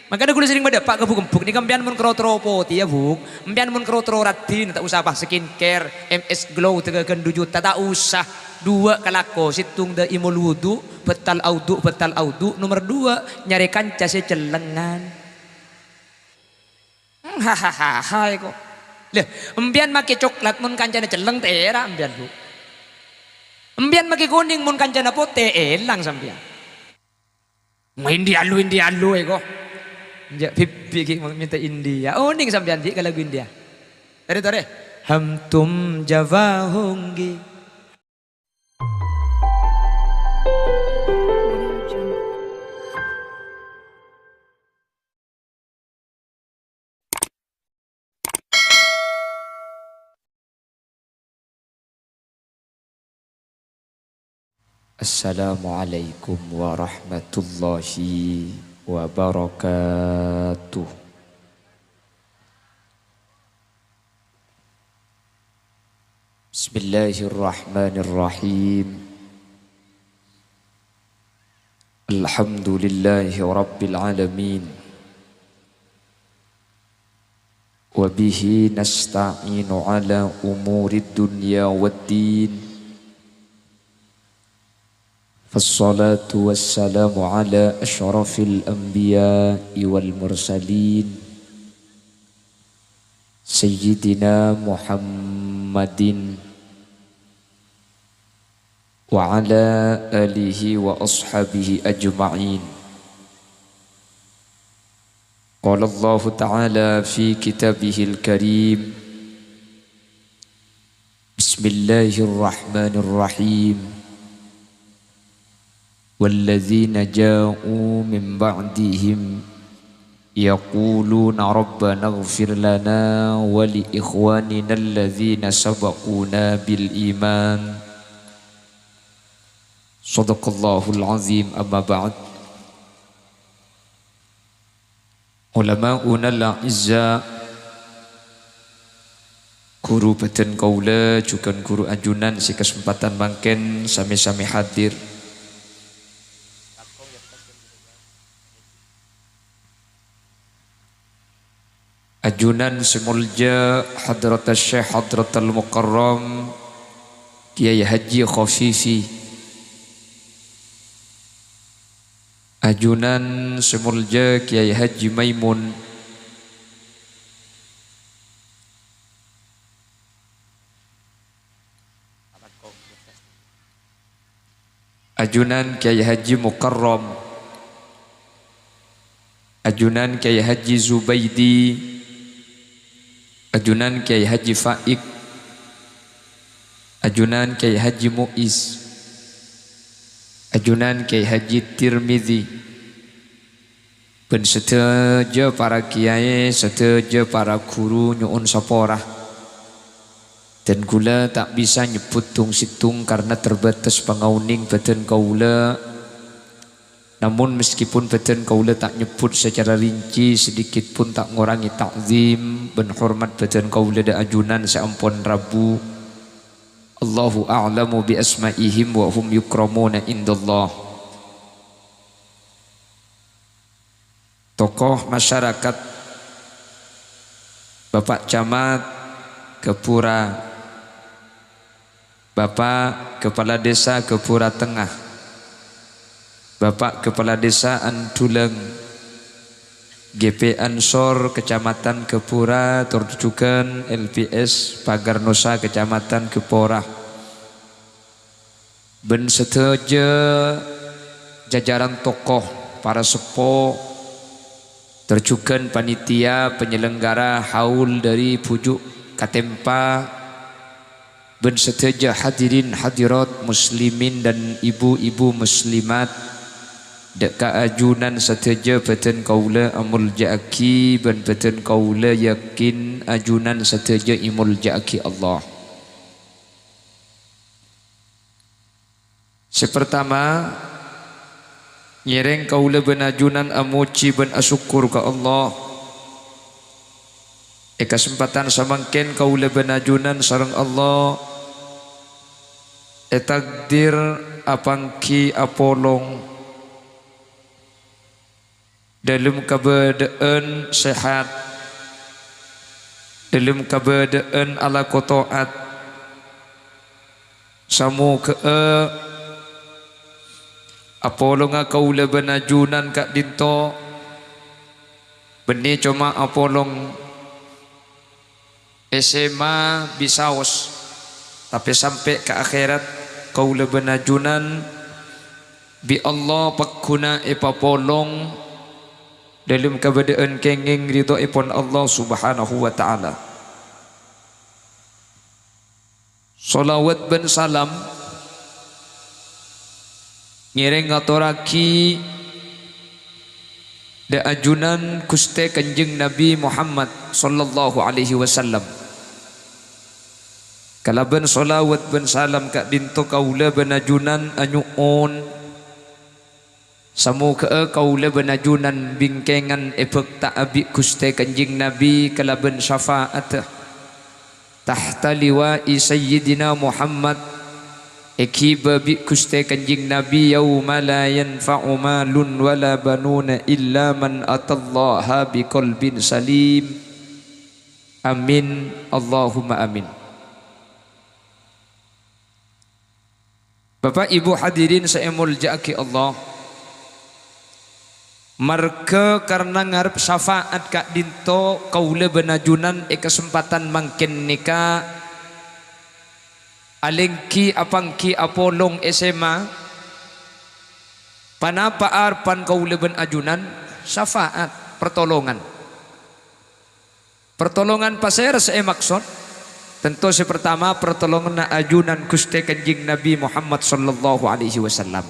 Makanya kulo sering pada Pak kebuk nih kampian mun krotro poti ya buk, kampian mun krotro radin tak usah apa skincare, MS Glow 3 juta tak usah. Dua kalako situng da imul wudu betal audu nomor dua nyari kanca celengan. Hahaha kok. Lah, empian make coklat mun kancana celeng tera empian bu. Empian make kuning mun kancana pote elang sampean. India lu kok. Ya pipi minta India. Oh ning sampean di lagu India. Tare. Ham tum Java hongi. Assalamualaikum warahmatullahi wabarakatuh. Bismillahirrahmanirrahim. Alhamdulillahi rabbil alamin. Wa bihi nasta'inu ala umurid dunya waddin. فالصلاة والسلام على أشرف الأنبياء والمرسلين سيدنا محمد وعلى آله وأصحابه أجمعين. قال الله تعالى في كتابه الكريم بسم الله الرحمن الرحيم والذين جاءوا من بعدهم يقولون ربنا اغفر لنا ولإخواننا الذين سبقونا بالإيمان صدق الله العظيم. أما بعد علماؤنا الأعزاء guru beten kaula juga guru ajunan si kesempatan mangken sami-sami hadir. Ajunan semulja Hadratul Syekh Hadratul Mukarram Kiai Haji Khafifi. Ajunan semulja Kiai Haji Maimun. Ajunan Kiai Haji Mukarram. Ajunan Kiai Haji Zubaidi. Ajunan Kiai Haji Faik. Ajunan Kiai Haji Muiz. Ajunan Kiai Haji Tirmidzi. Ben seteja para kiai, seteja para guru nyuun saporah. Dan gula tak bisa nyebut tung situng karena terbatas pangauning beten kaula. Namun meskipun beten kaula tak nyebut secara rinci, sedikit pun tak ngurangi takzim ben hormat beten kaula da ajunan seampun Rabu. Allahu a'lamu bi asma'ihim wa hum yukramuna indallah. Tokoh masyarakat Bapak Camat Kepura, Bapak Kepala Desa Kepura Tengah, Bapak Kepala Desa Antuleng, GP Ansor Kecamatan Kepura, Torjukan LPS Pagar Nusa Kecamatan Kepora. Ben seteja jajaran tokoh para sepo, terjukan panitia penyelenggara haul dari pujuk Katempa, ben seteja hadirin hadirat muslimin dan ibu-ibu muslimat. Deka ajunan seteja beten kaula amul ja'aki ben beten kaula yakin ajunan seteja imul ja'aki Allah. Sepertama nyereng kaula ben ajunan amuci ben asyukur ke Allah. Kesempatan samangken kaula ben ajunan sareng Allah. Takdir apangki apolong dalam keberadaan sehat, dalam keberadaan ala kotoat, samu ke apolong kaula benajunan kak dinto benih cuma apolong SMA bisaos, tapi sampai ke akhirat kaula benajunan bi Allah pakuna ipapolong dalam keadaan kenging ridho ipon Allah subhanahu wa ta'ala. Salawat ben salam ngiring ngaturaki da ajunan kuste kanjeng Nabi Muhammad sallallahu alaihi wasallam. Kalaban salawat ben salam kak dinto kaula benajunan anyuon samu ke kaula benajunan bingkengan epek ta'abi kuste kanjeng Nabi kalaban syafaat tahta liwa'i sayyidina Muhammad ekiba bi kuste kanjeng Nabi yauma la yanfa'u malun wala banuna illa man atallaha biqalbin salim. Amin Allahumma amin. Bapak Ibu hadirin saya muljaki Allah, marke karena ngarep syafaat kak dinto kaula benajunan kesempatan mangkin nikah alengki apangki apolong SMA panapa arpan kaula benajunan syafaat pertolongan pasir saya maksud tentu si pertama pertolongan ajunan kuste kanjeng Nabi Muhammad sallallahu alaihi wasallam.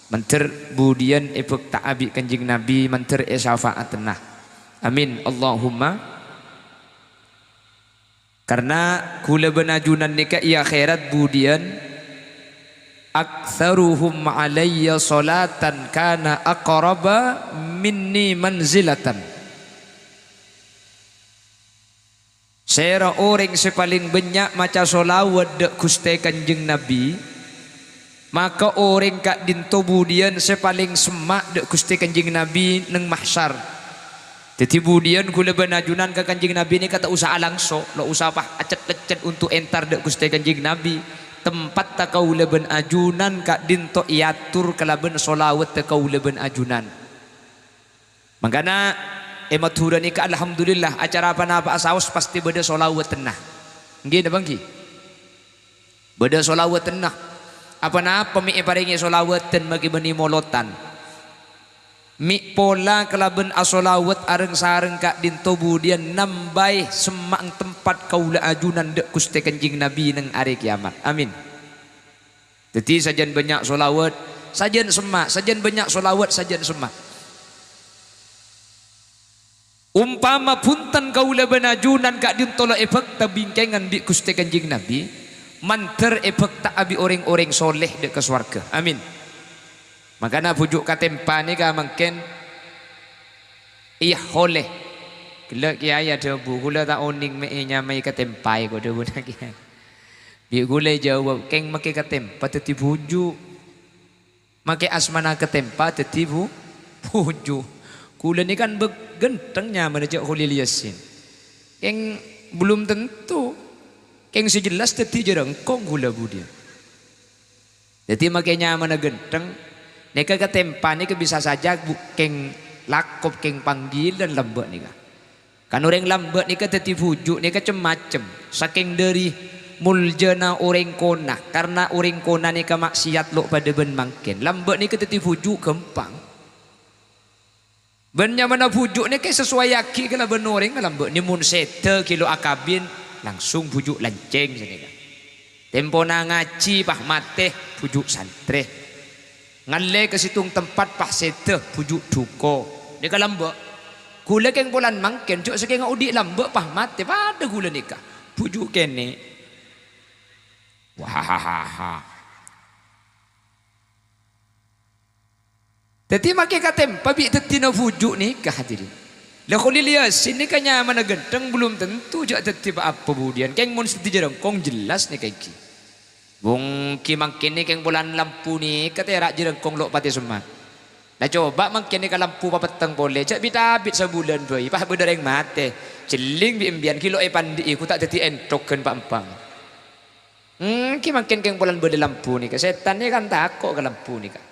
Manter budian epek ta'abi kanjeng Nabi manter syafaat tenah. Amin Allahumma. Karena kula benajunan nikah ia akhirat budian aktsaruhum alayya salatan kana aqraba minni manzilatan. Sera orang sepaling banyak maca solawat dek kuste kanjeng Nabi, maka orang kak dinto budian sepaling semak dek kuste kanjeng Nabi neng mahsyar. Jadi budian kula benajunan ke kanjeng Nabi ini kata usaha langso, lo usaha apa acet-acet untuk entar dek kuste kanjeng Nabi. Tempat tak kaula benajunan kak dinto iatur kalaben solawat tak kaula benajunan. Makanya matura nikah alhamdulillah acara apa asawas pasti beda solawat tenah. Nggih bang ki. Beda solawat tenah. Apa mi paringi solawatan bagi beni molotan. Mi pola kelaben asolawat areng sareng kak dinto budian nambai semang tempat kaula ajunan dek kuste kanjeng Nabi neng hari kiamat. Amin. Jadi sajan banyak solawat, sajan semak, sajan banyak solawat, sajan semak. Umpama punten kaula benajunan kak dintola efek tabingkengan di kuste kanjeng Nabi manter efek tak abi orang-orang soleh dek ke swarga. Amin. Makanya pujuk katempa ni ka mungkin iya holeh kila kiai ada bu kula tak oning me nyamai katempai ko debu nak kiai bi kula jawab keng make katempa teti pujuk make asmana katempa teti pujuk. Kula ni kan begentengnya menejak Khalil Yasin. Keng belum tentu. Keng sejelas teti jerengkong kula budia. Jadi makanya mana genteng. Neka ketempa ni bisa saja keng lakop keng panggil dan lembut ni ka. Kan orang lembut ni ka teti pujuk ni ka macam. Saking dari muljana orang kona. Karena orang kona ni ka maksiat lo pada ben mangken. Lembut ni ka teti pujuk gempang. Benya mana pujuk ni kayak sesuai yaki kalau benoreng kalau ni mun sete kilo akabin langsung pujuk lanceng sini kan. Tempo na ngaji pah mate pujuk santre. Ngalle ke situng tempat pah sete pujuk duko. Ni kalau lambek gula keng bulan mangken cuk saking udi lambek pah mate pada gula nikah pujuk kene. Wah. Jadi makai katem pabi tetina pujuk ni ke hadirin. Lah Khalil Yasin ni kanya mana genteng belum tentu jak tetip apa budian. Keng mun seti jereng kong jelas ni kaki. Wong ki makin ni keng bulan lampu ni kata rak jereng kong lok pati semat. Lah coba makin ni kalau lampu peteng boleh cak bitabit sebulan boy pas berdereng mate celing bi embian kilo pandi ku tak dadi entoken pak empang ki makin keng bulan berde lampu ni ka setan ni kan takut ke lampu ni ka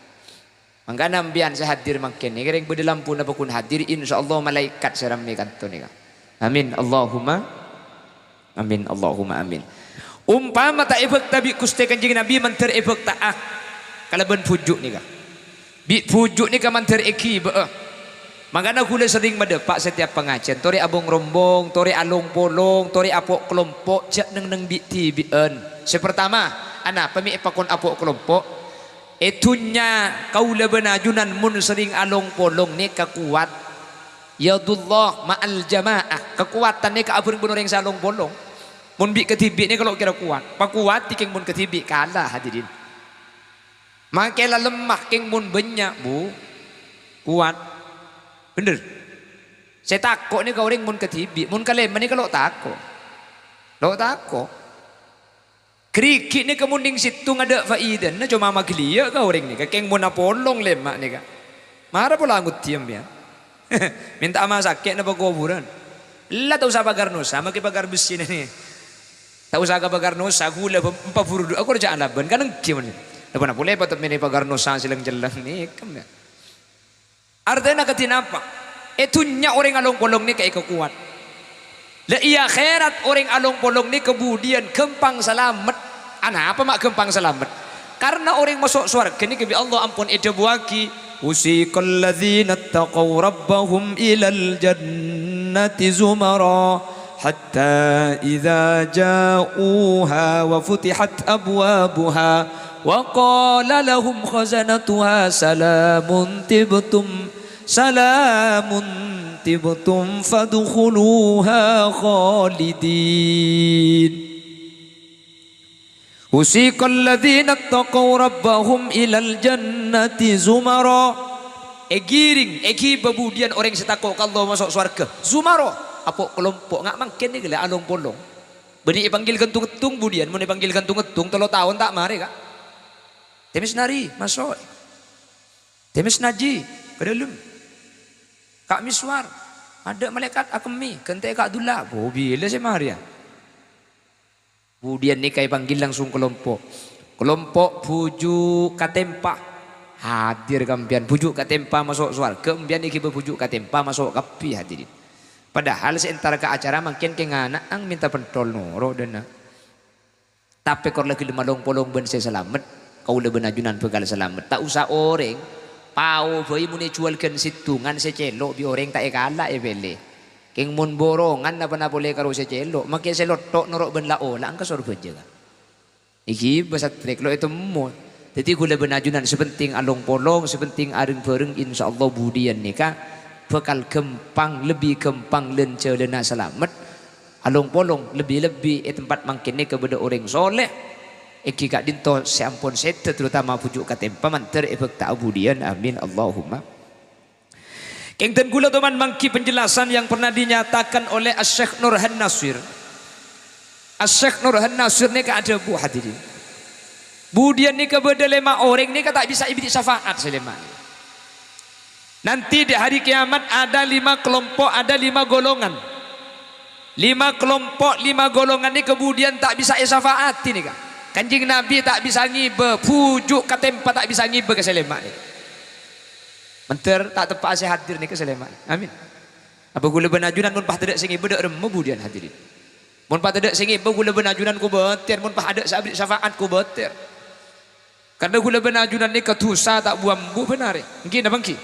mangga nambian sehadir makin ni kering berde lampu napa kun hadir insyaallah malaikat serami kanto ni ka amin Allahumma amin Allahumma amin umpama tak efek tabi kuste kanjeng Nabi manter efek taah kalau ben pujuk ni ka bi pujuk ni ka manter eki ba makana kula sering medepak setiap pengajian tori abong rombong tori alung polong tori apok kelompok jak neng bi ti bien sepertama ana pemi epakon apok kelompok etunya kaula benajunan mun sering alung polong ni kakuat yadullah ma'al jamaah kekuatan ni ka abun benoreng salung polong mun bi ketibik ni kalau kira kuat pakuat tikeng mun ketibik kalah hadirin makela lemah keng mun banyak bu kuat bener saya takut ni kau orang mun ketibik mun kalem ni kalau takut kerikit ni kemuning situ ada faidan na cuma maglia kau orang ni keng mun apolong lemak ni ka marah pula angut tiam ya minta ama sakit na pagoburan lah tak usah bagar nusa maki bagar besi ni tak usah bagar nusa gula 40 aku kerjaan laban kan engkim ni lepas nak boleh patut meni pagar nusa silang jelang ni kam ya artinya ketinapa itunya orang alung polong ni kayak kuat la iya khairat orang alung polong ni kemudian kempang selamat ana apa mak kempang selamat karena orang masuk surga ni kebi Allah ampun ida buaki usiqal ladzina taqaw rabbahum ilal jannati zumara hatta idza ja'uha wa futihat abwabuha وقال لهم خزنتها سلام تبتم فادخلوها خالدين وسيق الذين اتقوا ربهم إلى الجنة زمرا giring bebudian orang setakut kalau masuk surga zumaro apa kelompok ngak mangken ni gila alung polong beri panggil gentung-gentung budian mun dipanggil gentung-gentung 3 tahun tak mari kak temis nari masuk temis naji ke dalam kak miswar ada malaikat akemi kentai kak dula bila saya mari ya kemudian ni kai panggil langsung kelompok pujuk katempa hadir kampian pujuk katempa masuk surga kampian iki pujuk katempa masuk kapi hadirin padahal seantara ke acara makin ke nganak ang minta pentol noro dana tapi kor lagi malong polong ben saya selamat kau lebih najunan pegal selamat tak usah orang pau boy muni jualkan situngan secelo bi orang tak ekala bele keng mun borongan apa boleh karo secelo makin selot tok norok ben lao lah angka sorba je kan iki basat trek lo itu mo jadi kau lebih najunan sepenting along polong sepenting areng bareng insyaallah budian nikah bakal gempang lebih gempang lence lena selamat along polong lebih tempat makin ni kepada orang soleh iki kak dinto seampun sete terutama pujuk katempa manter efek ta'budian amin Allahumma kengten gula teman mangki penjelasan yang pernah dinyatakan oleh Asy-Syaikh Nurhan Nasir Asy-Syaikh Nurhan Nasir ni ada bu hadirin budian ni kepada 5 orang ni tak bisa ibadi syafaat selema nanti di hari kiamat ada 5 kelompok ada 5 golongan 5 kelompok 5 golongan ni kemudian tak bisa syafaat ini kan Kanjeng Nabi tak bisa ngibe pujuk katempa tak bisa ngibe ke selemak ni menter tak tepat saya hadir ni ke selemak amin apa gula benajunan mun pah tidak sing ngibe dak remo budian hadirin mun pah tidak sing ngibe gula benajunan ku beter mun pah ada sabri syafaat ku beter karena gula benajunan ni ketusa tak buambu benar mungkin apa mungkin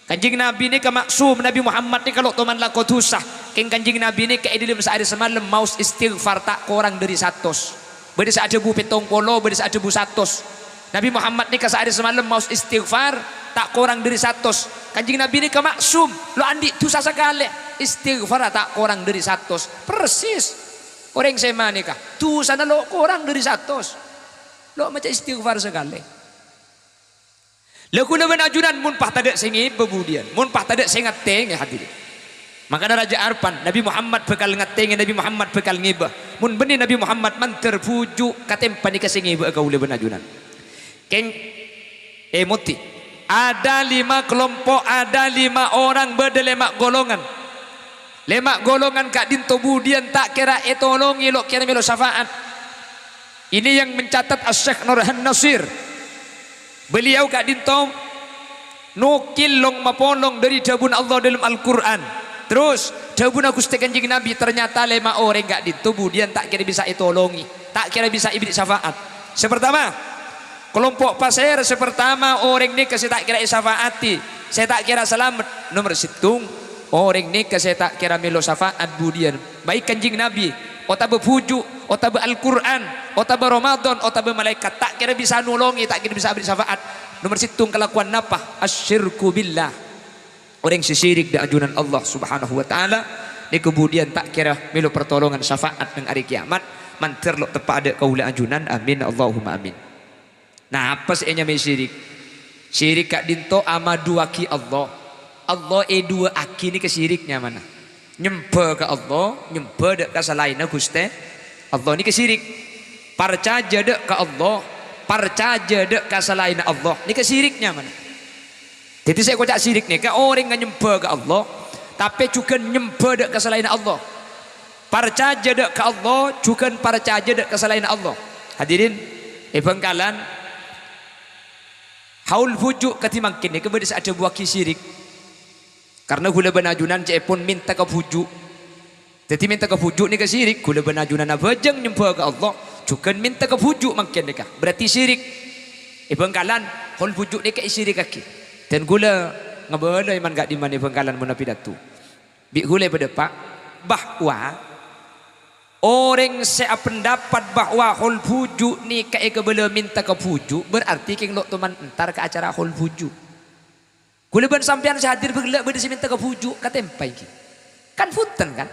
Kanjeng Nabi ni ke maksum Nabi Muhammad ni kalau teman lakot tusah keng kanjeng Nabi ni ke idilim sehari semalam maus istighfar tak kurang dari 100 beda saat debu petong polo beda saat debu 100 Nabi Muhammad ni ke sehari semalam maus istighfar tak kurang dari 100 kanjeng Nabi ni ke maksum lo andi tusah sekali istighfar tak kurang dari 100 persis orang sema ni kah tusah na lo kurang dari 100 lo macam istighfar sekali laku na benajunan mun pah tadak singi bebudian mun pah tadak sing ngateng ya hadirin makanya Raja Arpan Nabi Muhammad bekal ngateng Nabi Muhammad bekal ngibah mun benih Nabi Muhammad man terpujuk katempa ni kasingi kau le benajunan keng moti Ada 5 kelompok, ada 5 orang berdelemak golongan. Lemak golongan kak dinto budian tak kira etolongi lo kira melo syafaat. Ini yang mencatat Asy-Syaikh Nurhan Nasir. Beliau kak dinto nukil long mapolong dari jabun Allah dalam Al-Quran. Terus jabun Gusti Kanjeng Nabi ternyata 5 orang kak dinto budian tak kira bisa etolongi, tak kira bisa ibrik syafaat. Sepertama kelompok pasir, sepertama orang ini kasih tak kira syafaati, saya tak kira selamat. Nomor situng orang ini saya tak kira melo syafaat budian baik Kanjeng Nabi otaba pujuk otaba Al-Quran otaba Ramadan otaba malaikat tak kira bisa nolongi, tak kira bisa beri syafaat. Nomor situng kelakuan napa asyirku billah, orang sisirik di ajunan Allah subhanahu wa ta'ala ni kemudian tak kira melo pertolongan syafaat dengan hari kiamat manter lo tepat ada kaula ajunan. Amin Allahumma amin. Nah apa seenya me syirik? Syirik kak dinto ama dua ki Allah. Allah dua aki ni kesiriknya mana? Nyembah ke Allah, nyembah dek ke selainnya Gusti Allah ni kesirik. Percaya dek ke Allah, percaya dek ke selainnya Allah ni kesiriknya mana? Jadi saya kocak sirik ni ke orang yang nyembah ke Allah, tapi juga nyembah dek ke selainnya Allah. Percaya dek ke Allah, juga percaya dek ke selainnya Allah. Hadirin, bangkalan haul pujuk ketimakin ni kemudian ada buah kisirik. Karena gula benajunan cek pun minta ke pujuk. Jadi minta ke pujuk ni ke sirik. Gula benajunan abajang nyembah ke Allah, juga minta ke pujuk makin dekat. Berarti sirik. Bangkalan haul pujuk ni ke sirik kaki. Dan gula ngabala iman gak di mana bangkalan munafidatu. Bi gula pada pak bahwa orang saya pendapat bahwa haul pujuk ni kayak kebela minta ke pujuk berarti keng lo teman entar ke acara haul pujuk. Gula ban sampean sehadir bergelak berdisi minta ke pujuk katempai kan punten kan.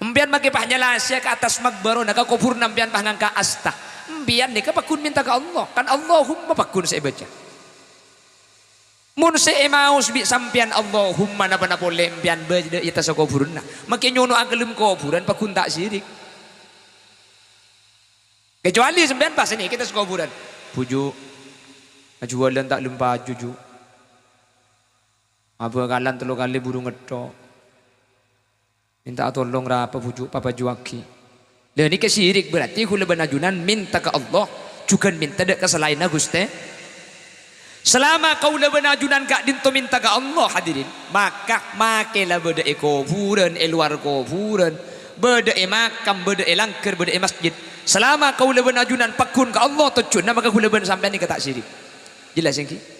Empian make pahnyalah sia ke atas magbaro nak kubur nampian pah ngangka asta. Empian ni ke pakun minta ke Allah kan Allahumma pakun saya baca. Mun saya mau bi sampean Allahumma napa boleh empian berde ita sa kuburna. Make nyono agelum kuburan pakun tak sirik. Kecuali sampean pas ini kita sa kuburan. Pujuk ajualan tak lupa juju. Apa kalan 3 kali burung ngedok. Minta tolong rapa pujuk papa juaki. Dan ini kesirik berarti kula benajunan minta ke Allah juga minta dek ke selain Gusti. Selama kau le benajunan kak dinto minta ke Allah hadirin, maka makelah beda kuburan, luar kuburan, beda makam, beda langker, beda masjid. Selama kau le benajunan pakun ke Allah tujuan maka kula ben sampean ni ke tak sirik. Jelas yang ki?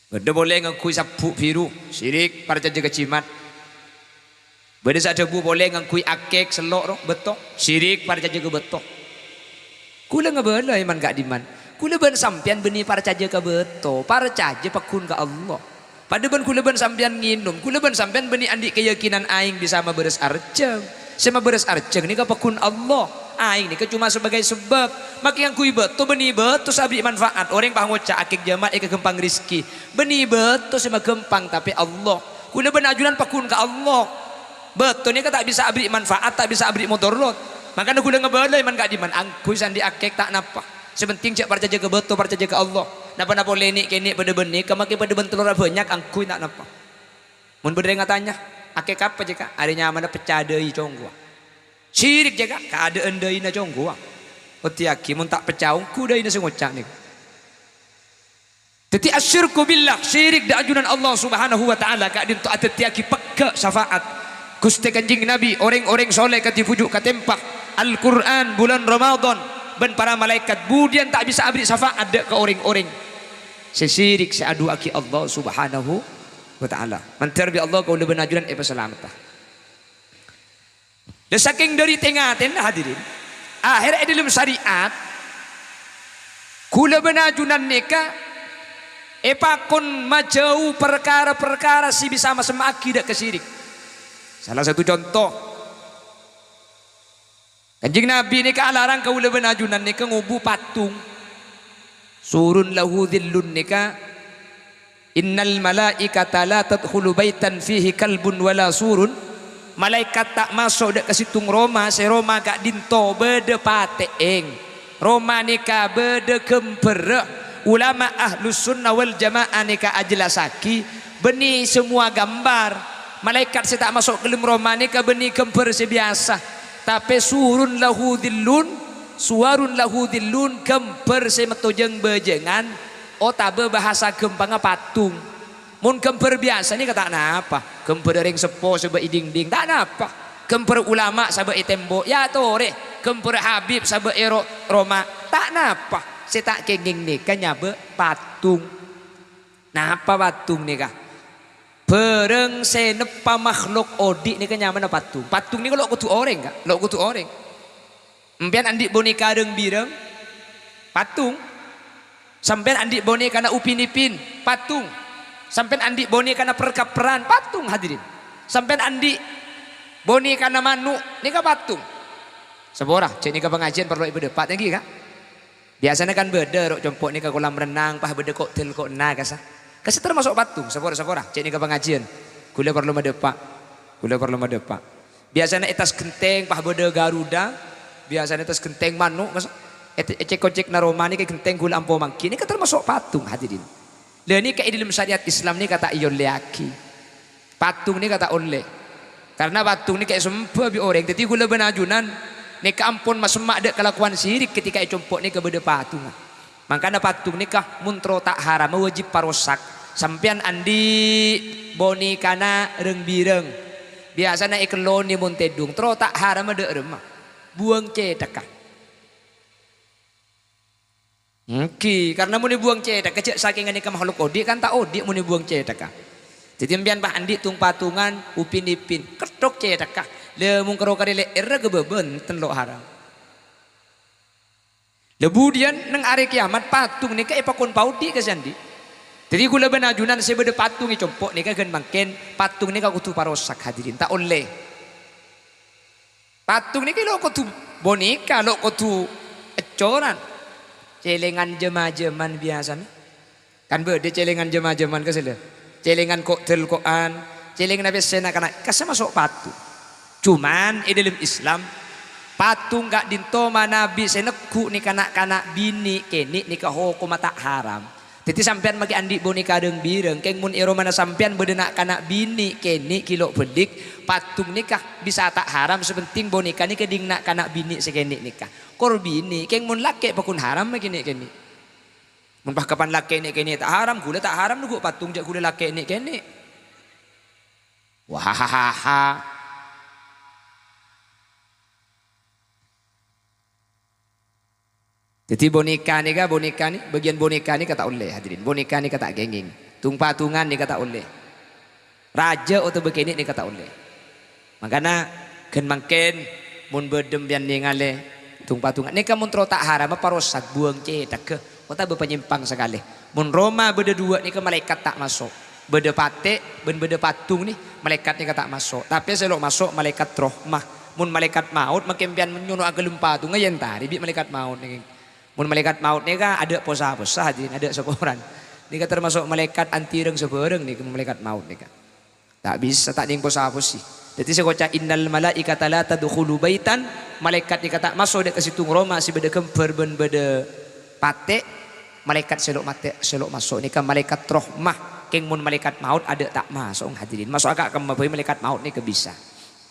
Beda boleh ngakui sapu biru sirik para jaga cimat. Beda sada bu boleh ngakui akek selok roh betok sirik para jaga betok. Kula ngabala iman gak diman. Kula ban sampean beni para jaga betok, para jaga pakun ke Allah. Pada ban kula ban sampean nginum, kula ban sampean beni andi keyakinan aing bisa beres arceng. Sama beres arceng ni ka pakun Allah. Aing ni cuma sebagai sebab. Maka yang kui betul beni betul sabri manfaat. Orang pah ngocak akik jamat ke gempang rizki. Beni betul sama gempang tapi Allah. Kula benajunan pakun ke Allah. Betul ni ka tak bisa abri manfaat, tak bisa abri mudorot. Makanya kula ngebala iman gak diman. Angkui sandi akik tak napa. Sepenting cek percaya ke betul, percaya ke Allah. Napa-napa lenik kenik pada benih. Kemaki pada bentelur banyak angkui tak napa. Mun berdeng tanya. Akik apa jeka? Adanya mana pecah deui conggo. Syirik jaga keadaan deui na conggo. Otiaki mun tak pecah ku deui na sengocak ni. Teti asyirku billah syirik da ajunan Allah Subhanahu wa taala ka dinto atetiaki pekka syafaat. Gusti Kanjeng Nabi orang-orang soleh kati pujuk katempah Al-Quran bulan Ramadan ben para malaikat budian tak bisa abri syafaat ke orang-orang sesirik seadu aki Allah Subhanahu wa taala. Mantar bi Allah kau lebih najuran selamat. Dan saking dari tengah-tengah hadirin akhir dalam syariat kula benajunan neka pakon majau perkara-perkara si bisa sama akidah kesirik. Salah satu contoh Kanjeng Nabi ni larang kau le benajunan ni ngubu patung surun lahu dhillun ni innal malaikata la tadkhulu baitan fihi kalbun wala surun. Malaikat tak masuk dek ke situng Roma, se Roma gak dinto bede pateeng. Roma nika bede kemper. ulama ahlus sunnah wal jamaah nika ajlasaki beni semua gambar malaikat saya tak masuk ke dalam Roma nika beni kemper sebiasa tapi suwarun lahu dillun kemper semetojeng bejengan otabe bahasa gempanga patung mun kemper biasa ni kata napa kemper ring sepo sebe iding-ding tak napa kemper ulama sabe tembok ya tore kemper habib sabe ero Roma tak napa saya tak kenging ni kan nyabe patung napa patung ni kah pereng senepa makhluk odik ni kan nyaman patung ni kalau kutu orang kah lo kutu orang empian andi boneka reng bireng patung sampean andi boneka na upin ipin patung sampean andi boneka na perkaperan patung hadirin sampean andi boneka na manuk ni ka patung seborah cek ni ka pengajian perlu ibu depat lagi kak biasanya kan beda rok jompok ni ka kolam renang pah beda koktel kok na kasah termasuk patung seborah cek ni ka pengajian gula perlu medepak biasanya etas genteng pah beda garuda biasanya etas genteng manuk kasah ecek-ecek na Roma ni ka genteng gula ampo mangki ni ka termasuk patung hadirin. Lah ni kayak dalam syariat Islam ni kata iyon leaki. Patung ni kata oleh. Karena patung ni kayak sempah bi orang. Jadi gula benajunan ni ka ampun masemak dek kelakuan sirik ketika compok ni ke beda patung. Makanya patung ni kah muntro tak haram wajib parosak. Sampian andi bonikana reng bireng. Biasanya ikelon ni muntedung tro tak haram dek remah. Buang cedak. Karena mau dibuang cedak kecil saking ini ke makhluk odik kan tak odik mau dibuang cedak kah. Jadi ambian pak andi tung patungan upin ipin ketok cedak kah. Le mung karo karele era gebeben tenlok haram. Lebudian neng are kiamat patung ni ka epakon paudi ke sandi. Jadi gula benajunan sebede patung ni compok ni ka gen mangken patung ni ka kutu parosak hadirin tak oleh. Patung ni ka lo kutu boneka lo kutu ecoran. Celengan jema-jeman biasanya kan beda celengan jema-jeman ke sila celengan koktel kokan celengan biasa anak-anak kasih masuk patung cuman dalam Islam patung gak dinto manabi seneku ni kanak-kanak bini kini ni hukum tak haram jadi sampean magi andi boneka deng bireng keng mun ero mana sampean bedenak kanak bini kini kilo bedik patung nikah bisa tak haram sepenting boneka ni keding nak kanak bini sekeni nikah kor bini keng mun laki pakun haram kini mun pah kapan laki ni kini tak haram gula tak haram nunggu patung jak gula laki ni kini wahahaha. Jadi boneka ni bagian boneka ni kata oleh hadirin boneka ni kata genging tung patungan ni kata oleh raja atau begini ni kata oleh makanya gen mangken mun bedem bian ngale tung patungan ni kamun tro tak haram parosak buang cedak ke kota berpenyimpang sekali mun Roma beda dua ni ke malaikat tak masuk beda pate beda patung ni malaikat ni tak masuk tapi selok masuk malaikat rahmah mun malaikat maut makin bian menyuruh agelum patung yang tadi bi malaikat maut ni mun malaikat maut ni kan ada posa-posa hadirin ada sekoran ni kan termasuk malaikat antireng sebereng ni malaikat maut ni kan tak bisa tak ding posa-posi jadi saya kocak innal malaikata la tadkhulu baitan malaikat ni kata masuk dek ke situ Roma si beda kemper ben beda pate malaikat selok masuk ni kan malaikat rahmah keng mun malaikat maut ada tak masuk hadirin masuk agak ke malaikat maut ni ke bisa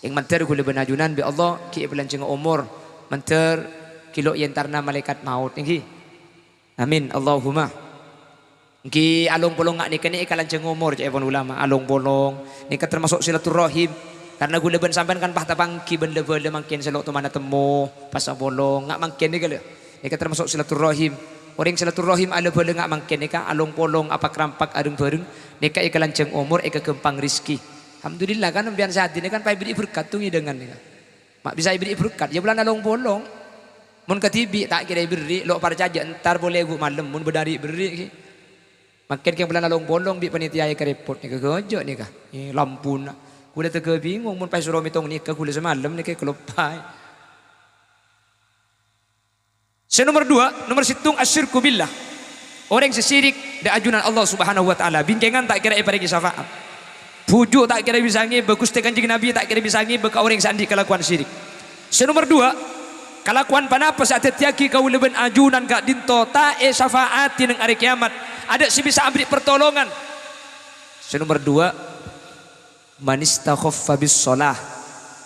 yang menter gula benajunan bi Allah ki belanceng umur menter kilo yentarna malaikat maut niki amin Allahumma niki along bolong ngak nika ni kalanceng umur cek ulama along bolong nika termasuk silaturahim karena gula ben sampean kan pahta pangki ben level mangkin selok tu mana temu pasal bolong ngak mangkin nika le nika termasuk silaturahim orang silaturahim ala bolong ngak mangkin nika along bolong apa kerampak areng bareng nika kalanceng umur kempang rizki alhamdulillah kan biar saat ini kan pai beri berkat tu dengan nika mak bisa beri berkat ya bulan along bolong mun ketibi tak kira beri lo para caja entar boleh gua malam mun berdari beri makin ke bulan along bolong bi panitia ke report ni ke gojo ni kah lampu nak kuda tege bingung mun pai suruh mitong ni ke kuda semalam ni ke kelopai nomor 2 nomor situng asyirku billah orang sesirik da ajunan Allah Subhanahu wa taala bincengan tak kira iparigi syafaat pujuk tak kira bisa ngi bagus tekan Nabi tak kira bisa ngi beka orang sandi kelakuan syirik nomor 2 kalakuan panapa saat tiaki kau leben ajunan kak dinto ta syafaati nang hari kiamat ada si bisa ambil pertolongan. Nomor 2 manistakhaffa bis shalah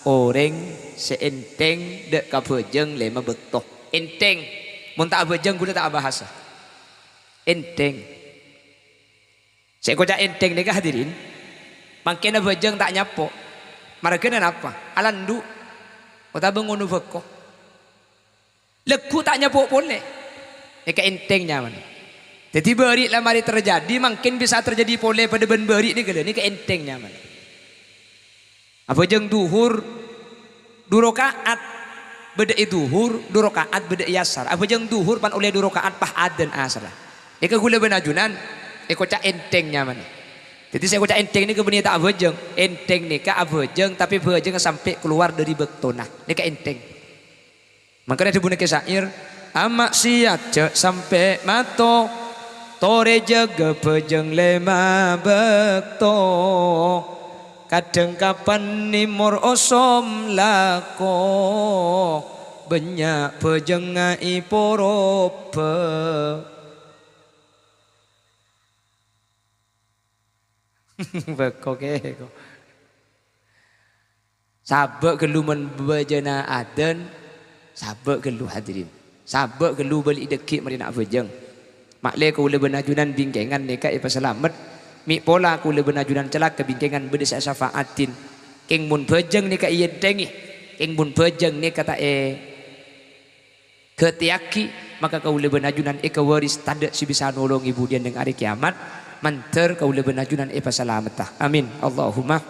orang seenteng dek kabejeng lema betok enteng mun tak abejeng guna tak bahasa enteng saya kocak enteng nih hadirin makin abejeng tak nyapo markeun apa alandu kota bengunu beko leku tak nyapo boleh nek entengnya mana jadi beri lah mari terjadi makin bisa terjadi boleh pada ben beri ni gede ni entengnya mana abejeng duhur 2 rakaat beda duhur 2 rakaat beda yasar abejeng duhur pan oleh 2 rakaat pah adan asar eka gula benajunan kocak entengnya mana jadi saya kocak enteng ni kebenih tak abejeng enteng ni ka abejeng tapi abejeng sampai keluar dari bektona ni ka enteng makanya ada bunyi syair amak siat cek sampai mato tore jaga pejeng lema bekto kadang kapan nimor osom lako banyak pejengai porope bekoke sabak gelu membejana aden sabak gelu hadirin sabak gelu balik dekik mari nak bejeng makleh kau le benajunan bingkengan neka ipa selamat mi pola ku le benajunan celak kebingkengan beda syafaatin keng mun bejeng neka iya dengi keng mun bejeng neka ta ketiaki maka kau le benajunan eka waris tanda si bisa nolong ibu dia dengan hari kiamat manter kau le benajunan ipa selamat amin Allahumma.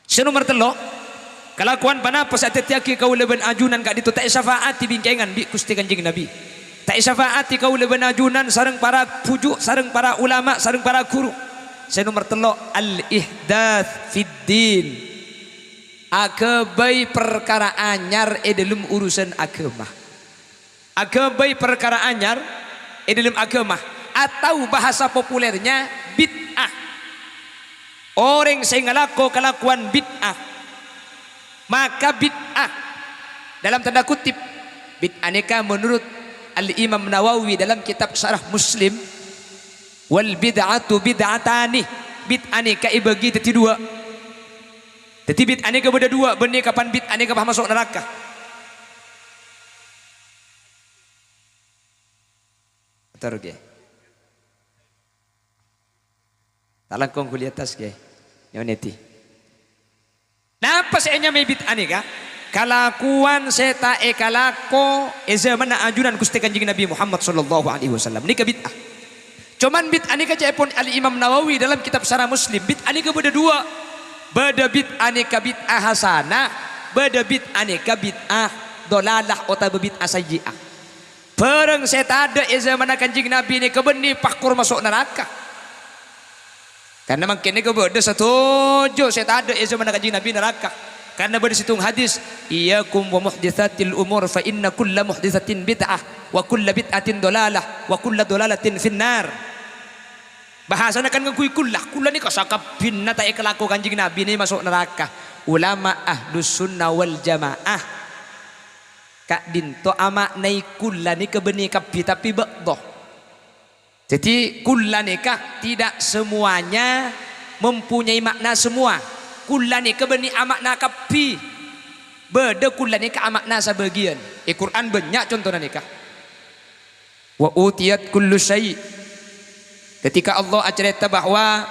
Nomor 3 kelakuan panapa saat tiaki kau le benajunan kak ditu tak syafaati bingkengan bi Gusti Kanjeng Nabi tak syafaati kau le benajunan sareng para pujuk sareng para ulama sareng para guru. Nomor 3 al ihdath fid din agabai perkara anyar dalam urusan agama agabai perkara anyar dalam agama atau bahasa populernya bid'ah orang saya ngalako kelakuan bid'ah maka bid'ah dalam tanda kutip bid'ah neka menurut Al-Imam Nawawi dalam kitab Syarah Muslim wal bid'atu bid'atani bid'ah neka ibagi teti 2 teti bid'ah neka beda 2 benih kapan bid'ah neka masuk neraka betul ke talangkong kuliah atas ke nyoneti napa seenya may bid'ah neka kalakuan seta kalako zaman ajunan Gusti Kanjeng Nabi Muhammad sallallahu alaihi wasallam ni ka bid'ah cuman bid'ah ni ka pun Al Imam Nawawi dalam kitab Syarah Muslim bid'ah ni ka beda 2 beda bid'ah ni ka bid'ah hasanah beda bid'ah ni ka bid'ah dolalah atau bid'ah sayyi'ah perang seta ada zaman Kanjeng Nabi ni ka benih pakur masuk neraka karena makin ni ka beda setuju seta ada zaman Kanjeng Nabi neraka karena bersitung hadis iyyakum wa muhditsatil umur fa inna kulla muhditsatin bid'ah wa kulla bid'atin dolalah wa kulla dolalatin finnar bahasana kan ngakui kulla ni kasakap binna ta kelaku Kanjeng Nabi ni masuk neraka ulama ahlus sunnah wal jamaah kak dinto ama nai kulla ni kebeni kapi tapi bedoh jadi kulla ni kak tidak semuanya mempunyai makna semua kulla ni kebeni amakna kapi beda kulla ni ka amakna sebagian Quran banyak contohnya nikah wa utiyat kullu syai ketika Allah acerita bahwa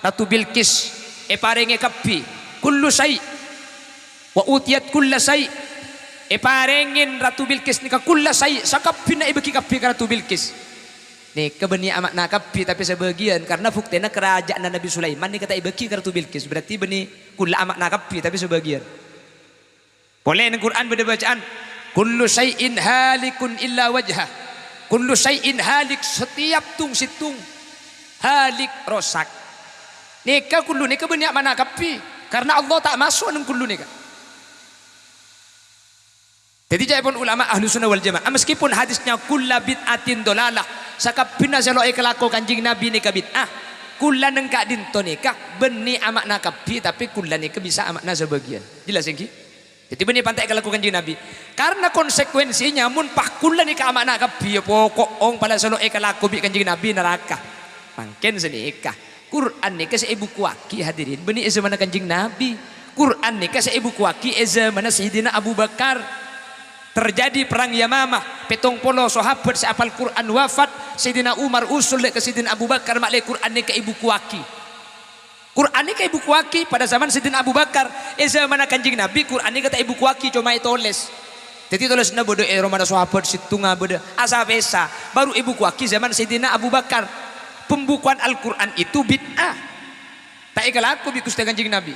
Ratu Bilqis paringe kapi kullu syai wa utiyat kullu syai parengin Ratu Bilqis nika kullu syai sakapi na ibeki kapi ka Ratu Bilqis nih kebeni amakna kapi tapi sebagian karena buktena kerajaan Nabi Sulaiman nih kata ibeki Ratu Bilqis berarti beni kula amakna kapi tapi sebagian boleh di Quran beda bacaan kullu syai'in halikun illa wajhah kullu syai'in halik setiap tung situng halik rosak nika kullu nika beni amakna kapi karena Allah tak masuk nang kullu nika. Jadi jaya pun ulama ahlu sunnah wal jamaah meskipun hadisnya kulla bid'atin dolalah sakapina selo kelako Kanjeng Nabi ni ka bid'ah kulla neng dinto nikah beni amakna kapi tapi kulla ni bisa amakna sebagian jelas engki Jadi benih pantai kalau kanjeng Nabi. Karena konsekuensinya mun pakulan ni ka amak nak kapi pokok ong pala selo kalaku bi kanjeng Nabi neraka. Mangken senikah. Quran ni kasi ibu kuaki hadirin benih zaman kanjeng Nabi. Quran ni kasi ibu kuaki zaman Sayyidina Abu Bakar. Terjadi perang Yamamah, petong polo sahabat seapal Quran wafat, Sayyidina Umar usul ke Sayyidina Abu Bakar mak le Quran ni ke ibu kuaki. Quran ni ke ibu kuaki pada zaman Sayyidina Abu Bakar, zaman kanjeng Nabi Quran ni kata ibu kuaki cuma itoles. Jadi tulis na bodo romana sahabat situnga bodo asa besa, baru ibu kuaki zaman Sayyidina Abu Bakar. Pembukuan Al-Quran itu bid'ah. Tak ikalaku bikus kanjeng Nabi.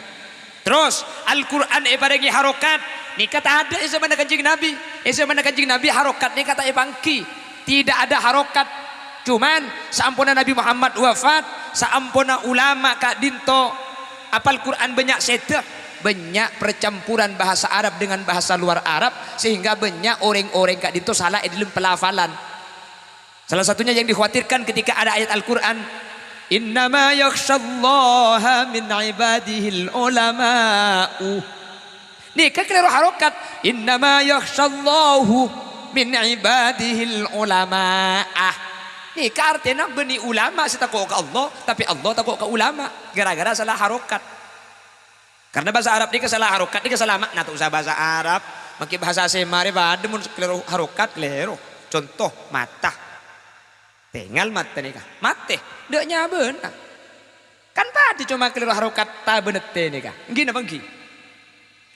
Terus Al-Quran ibarangi harokat. Ni kata ada zaman kanjeng Nabi. Zaman kanjeng Nabi harokat ni kata ibangki. Tidak ada harokat. Cuman saampuna Nabi Muhammad wafat, saampuna ulama kak dinto apal Quran banyak seteh, banyak percampuran bahasa Arab dengan bahasa luar Arab sehingga banyak orang-orang kak dinto salah dalam pelafalan. Salah satunya yang dikhawatirkan ketika ada ayat Al-Quran, innama yakhshallaha min ibadihil ulama'u. Nih kan keliru harokat, innama yakhshallahu min ibadihil ulama'ah. Nih kan artinya beni ulama saya takut ke Allah, tapi Allah takut ke ulama gara-gara salah harokat. Karena bahasa Arab ini salah harokat, ini salah makna tuh usah bahasa Arab, makin bahasa semari pada mun keliru harokat keliru. Contoh mata. Tinggal mata nih kah? Mate, deknya benar. Kan tadi cuma keliru harokat tak bener nih kah? Gini bangki.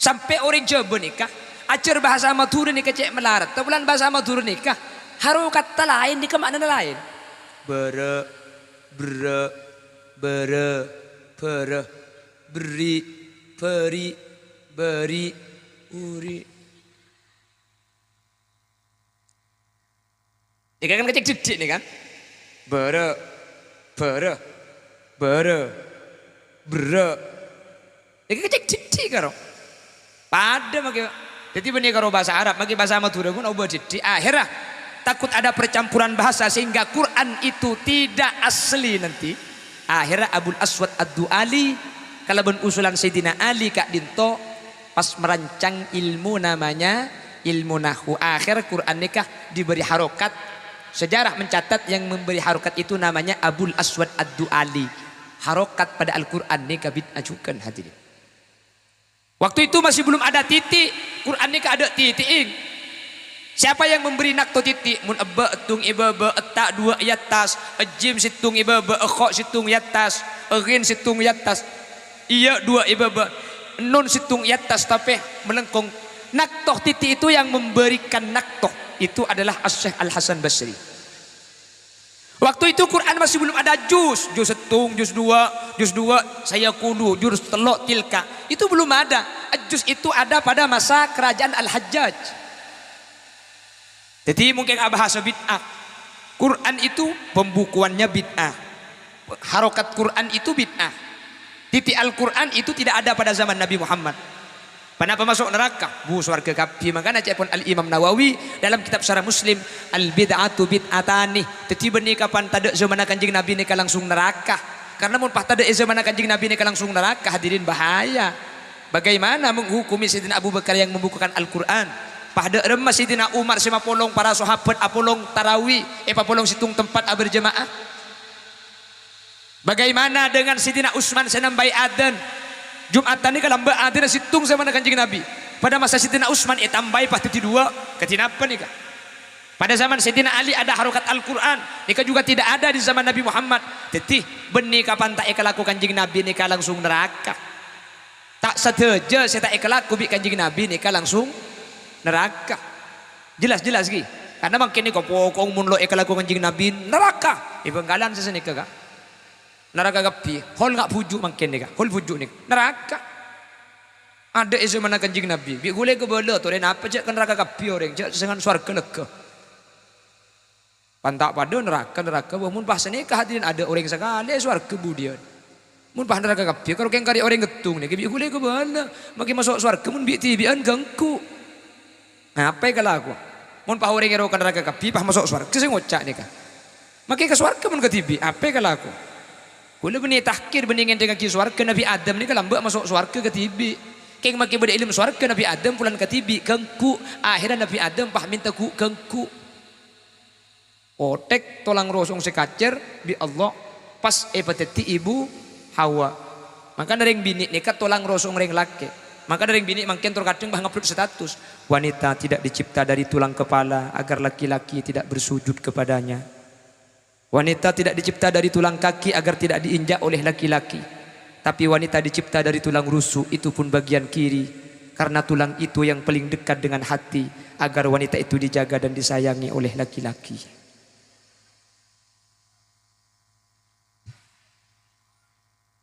Sampai orang Jawa nih kah? Ajar bahasa Madura nih kecek melarat. Tabulan bahasa Madura nih kah? Harokat lain di kemana lain? Bere, beri, peri, beri, uri. Ini kan kecek jejik nih kan? Bere, ini kecek jejik karo. Pada makin. Jadi benih karo bahasa Arab, makin bahasa Madura pun obat jejik. Akhirnya takut ada percampuran bahasa sehingga Quran itu tidak asli nanti. Akhirnya Abul Aswad Ad-Du'ali kalau berusulan Sayyidina Ali Kak Dinto pas merancang ilmu namanya ilmu nahwu. Akhir Quran nikah diberi harokat. Sejarah mencatat yang memberi harokat itu namanya Abul Aswad Ad-Du'ali. Harokat pada Al-Quran nikah bid'ajukan hadirin. Waktu itu masih belum ada titik. Quran nikah ada titik. Siapa yang memberi nakto titik? Mun abba tung ibaba tak dua yatas, ajim situng ibaba akha situng yatas, agin situng yatas. Iya dua ibaba nun situng yatas tapi melengkung. Naktoh titik itu yang memberikan naktoh itu adalah Asy-Syaikh Al-Hasan Basri. Waktu itu Quran masih belum ada juz setung, juz dua, saya kudu, juz telok tilka. Itu belum ada. Juz itu ada pada masa kerajaan Al-Hajjaj. Jadi mungkin bahasa bid'ah. Quran itu pembukuannya bid'ah. Harokat Quran itu bid'ah. Titik Al-Quran itu tidak ada pada zaman Nabi Muhammad. Kenapa masuk neraka? Bu swarga kapi. Makanya cepon Al-Imam Nawawi dalam kitab Syarah Muslim al-bid'atu bid'atani. Jadi benih kapan tada zaman kanjeng Nabi nikah langsung neraka. Karena mun pada zaman kanjeng Nabi nikah langsung neraka hadirin bahaya. Bagaimana menghukumi Sayyidina Abu Bakar yang membukukan Al-Quran? Pada remas Sayyidina Umar sama polong para sahabat apolong tarawih, polong situng tempat berjemaah. Bagaimana dengan Sayyidina Utsman senambai adan? Jumatan ini kalau mbak ada situng zaman kanjeng Nabi. Pada masa Sayyidina Utsman tambai pasti dua ketinapa nih kak. Pada zaman Sayyidina Ali ada harokat Al-Quran. Nikah juga tidak ada di zaman Nabi Muhammad. Jadi benih kapan tak ikalaku kanjeng Nabi nikah langsung neraka. Tak setuju saya tak ikalaku bi kanjeng Nabi nikah langsung neraka. Jelas gini. Karena makin ini kau pokong mun lo ikalaku kanjeng Nabi neraka. Ibenggalan sesenika kak. Neraka gapi, hol nggak pujuk makin nih kak, hol pujuk nih, neraka. Ada isu mana kanjeng Nabi, bi gule ke bola, tuh apa cek neraka gapi orang, cek dengan suarga lega. Pantak pada neraka, mun bahasa nih kehadiran ada orang sekali suarga budian. Mun bah neraka gapi, kalau keng kari orang getung nih, bi gule ke bola, makin masuk suarga, mun bi tibian gangku. Apa kalau aku? Mun bah orang ngerokan neraka gapi, bah masuk suarga, saya ngocak nih kak. Makin ke suarga mun ke tibi, apa kalau aku? Kula benih tahkir beningan dengan kiswarga Nabi Adam ni kalau mbak masuk swarga ke tibi. Keng maki beda ilmu suarga Nabi Adam pulan katibi kengku. Akhirnya Nabi Adam pah minta ku kengku. Otek tolang rosong sekacer bi Allah pas epateti ibu Hawa. Maka dari yang bini nekat tolang rosong ring laki. Maka dari yang bini makin terkadang bah ngupload status. Wanita tidak dicipta dari tulang kepala agar laki-laki tidak bersujud kepadanya. Wanita tidak dicipta dari tulang kaki agar tidak diinjak oleh laki-laki. Tapi wanita dicipta dari tulang rusuk, itu pun bagian kiri. Karena tulang itu yang paling dekat dengan hati, agar wanita itu dijaga dan disayangi oleh laki-laki.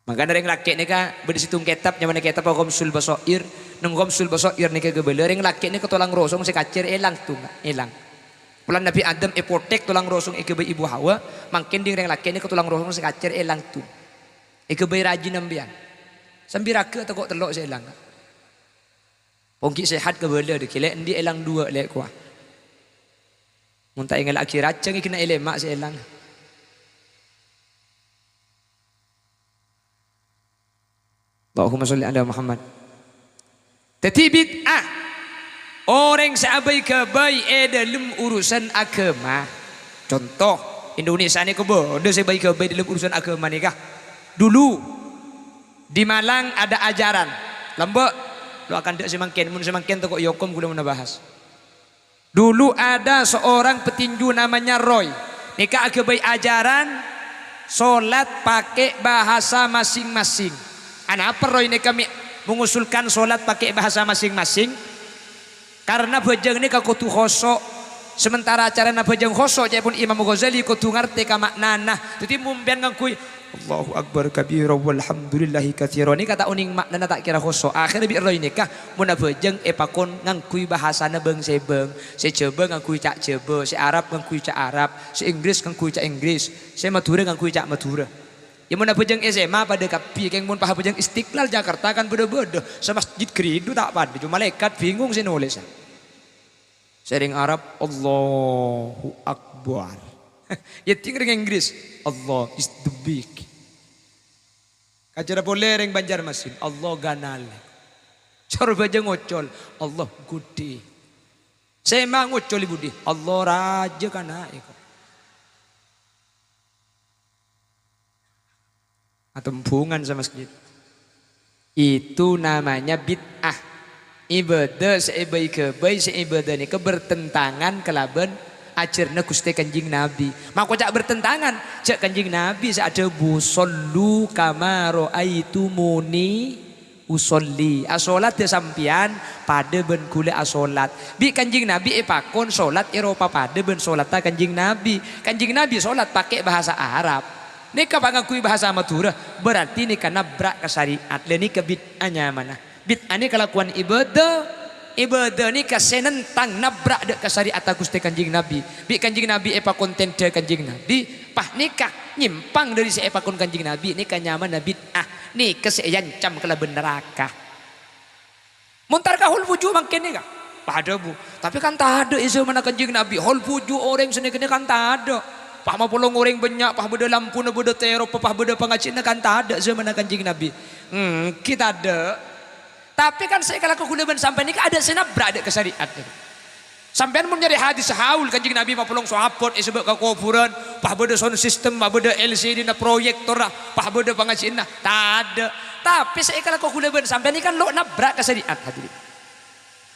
Maka dari yang laki ni ka bersitung kitab nyaman kitab Ghamsul Basair, nang Ghamsul Basair ni ka gebele yang laki ni ka tulang rosong sekacir elang tu elang. Pulan Nabi Adam epotek tulang rosong ikebe ibu Hawa, makin ding yang laki ni ka tulang rosong sekacir elang tu. Ikebe rajin ambian. Sambil raka takut telok seelang. Pongki sehat kebele de kile endi elang dua lek kuah. Mun tak ingat akhirat ceng kena elemak seelang. Allahumma sholli ala Muhammad. Teti bid'ah orang seabai kebai dalam urusan agama. Contoh Indonesia ni kebo, ada seabai kebai dalam urusan agama ni kah? Dulu di Malang ada ajaran lembek lo akan tak semangkin mun semangkin toko yokom gula mana bahas. Dulu ada seorang petinju namanya Roy. Nikah agak ajaran solat pakai bahasa masing-masing. Anak apa Roy ini kami mengusulkan solat pakai bahasa masing-masing karena bajang ini kakutu khosok. Sementara acara na bajang khosok jadi pun Imam Ghazali kutu ngerti ka maknana. Jadi mumbian ngakui Allahu Akbar kabira walhamdulillahi katsira. Ni kata uning maknana tak kira khosok. Akhirnya bi Roy nikah mun bajang epakon ngangkui bahasana beung sebeng. Se Jawa ngangkui cak Jawa, se Arab ngangkui cak Arab, se Inggris ngangkui cak Inggris, se Madura ngangkui cak Madura. Ya mun bajang SMA pada kapi keng mun paha bajang Istiqlal Jakarta kan beda-beda. Sa masjid Kridu tak pada cuma malaikat bingung se nulis. Sering Arab Allahu Akbar. Ya tinggal Inggris Allah is the big. Kacara boleh reng Banjarmasin Allah ganal. Cara baca ngocol Allah gede. Saya mah ngocol budi Allah raja kana iko. Atau hubungan sama masjid. Itu namanya bid'ah. Ibadah seibai kebai seibadah ni kebertentangan kelaban ajarna Gusti Kanjeng Nabi. Maka cak bertentangan cak Kanjeng Nabi ada busollu kama raaitumuni usolli. Asolat de sampian pada ben kule asolat. Bi Kanjeng Nabi pakon solat Eropa pada ben solat ta Kanjeng Nabi. Kanjeng Nabi solat pakai bahasa Arab. Nika pangakui bahasa Madura berarti nika nabrak ke syariat. Leni ke bid'ahnya mana? Bid'ah ni kelakuan ibadah ni kasenentang nabrak dek kasyariat Gusti Kanjeng Nabi. Bi Kanjeng Nabi epa konten de Kanjeng Nabi, pah nikah nyimpang dari seepa kon Kanjeng Nabi nikah nyaman bid'ah. Nikah seyancam kelaben neraka. Muntar kahul puju makin nikah. Pada bu, tapi kan tak ada isu mana Kanjeng Nabi. Hol puju orang senekene kan tak ada. Pah mau polong orang banyak, pah beda lampu, beda teror, pah beda pengacina kan tak ada zaman Kanjeng Nabi. Kita ada. Tapi kan saya kalau kekuliban sampai ini ada senabrak ada kesyariat. Sampai mau nyari hadis haul Kanjeng Nabi mau polong sahabat sebab kekuburan, pah beda sound system, pah beda LCD na proyektor, pah beda pengacina, tak ada. Tapi saya kalau kekuliban sampai ini kan lo nabrak kesyariat hadirin.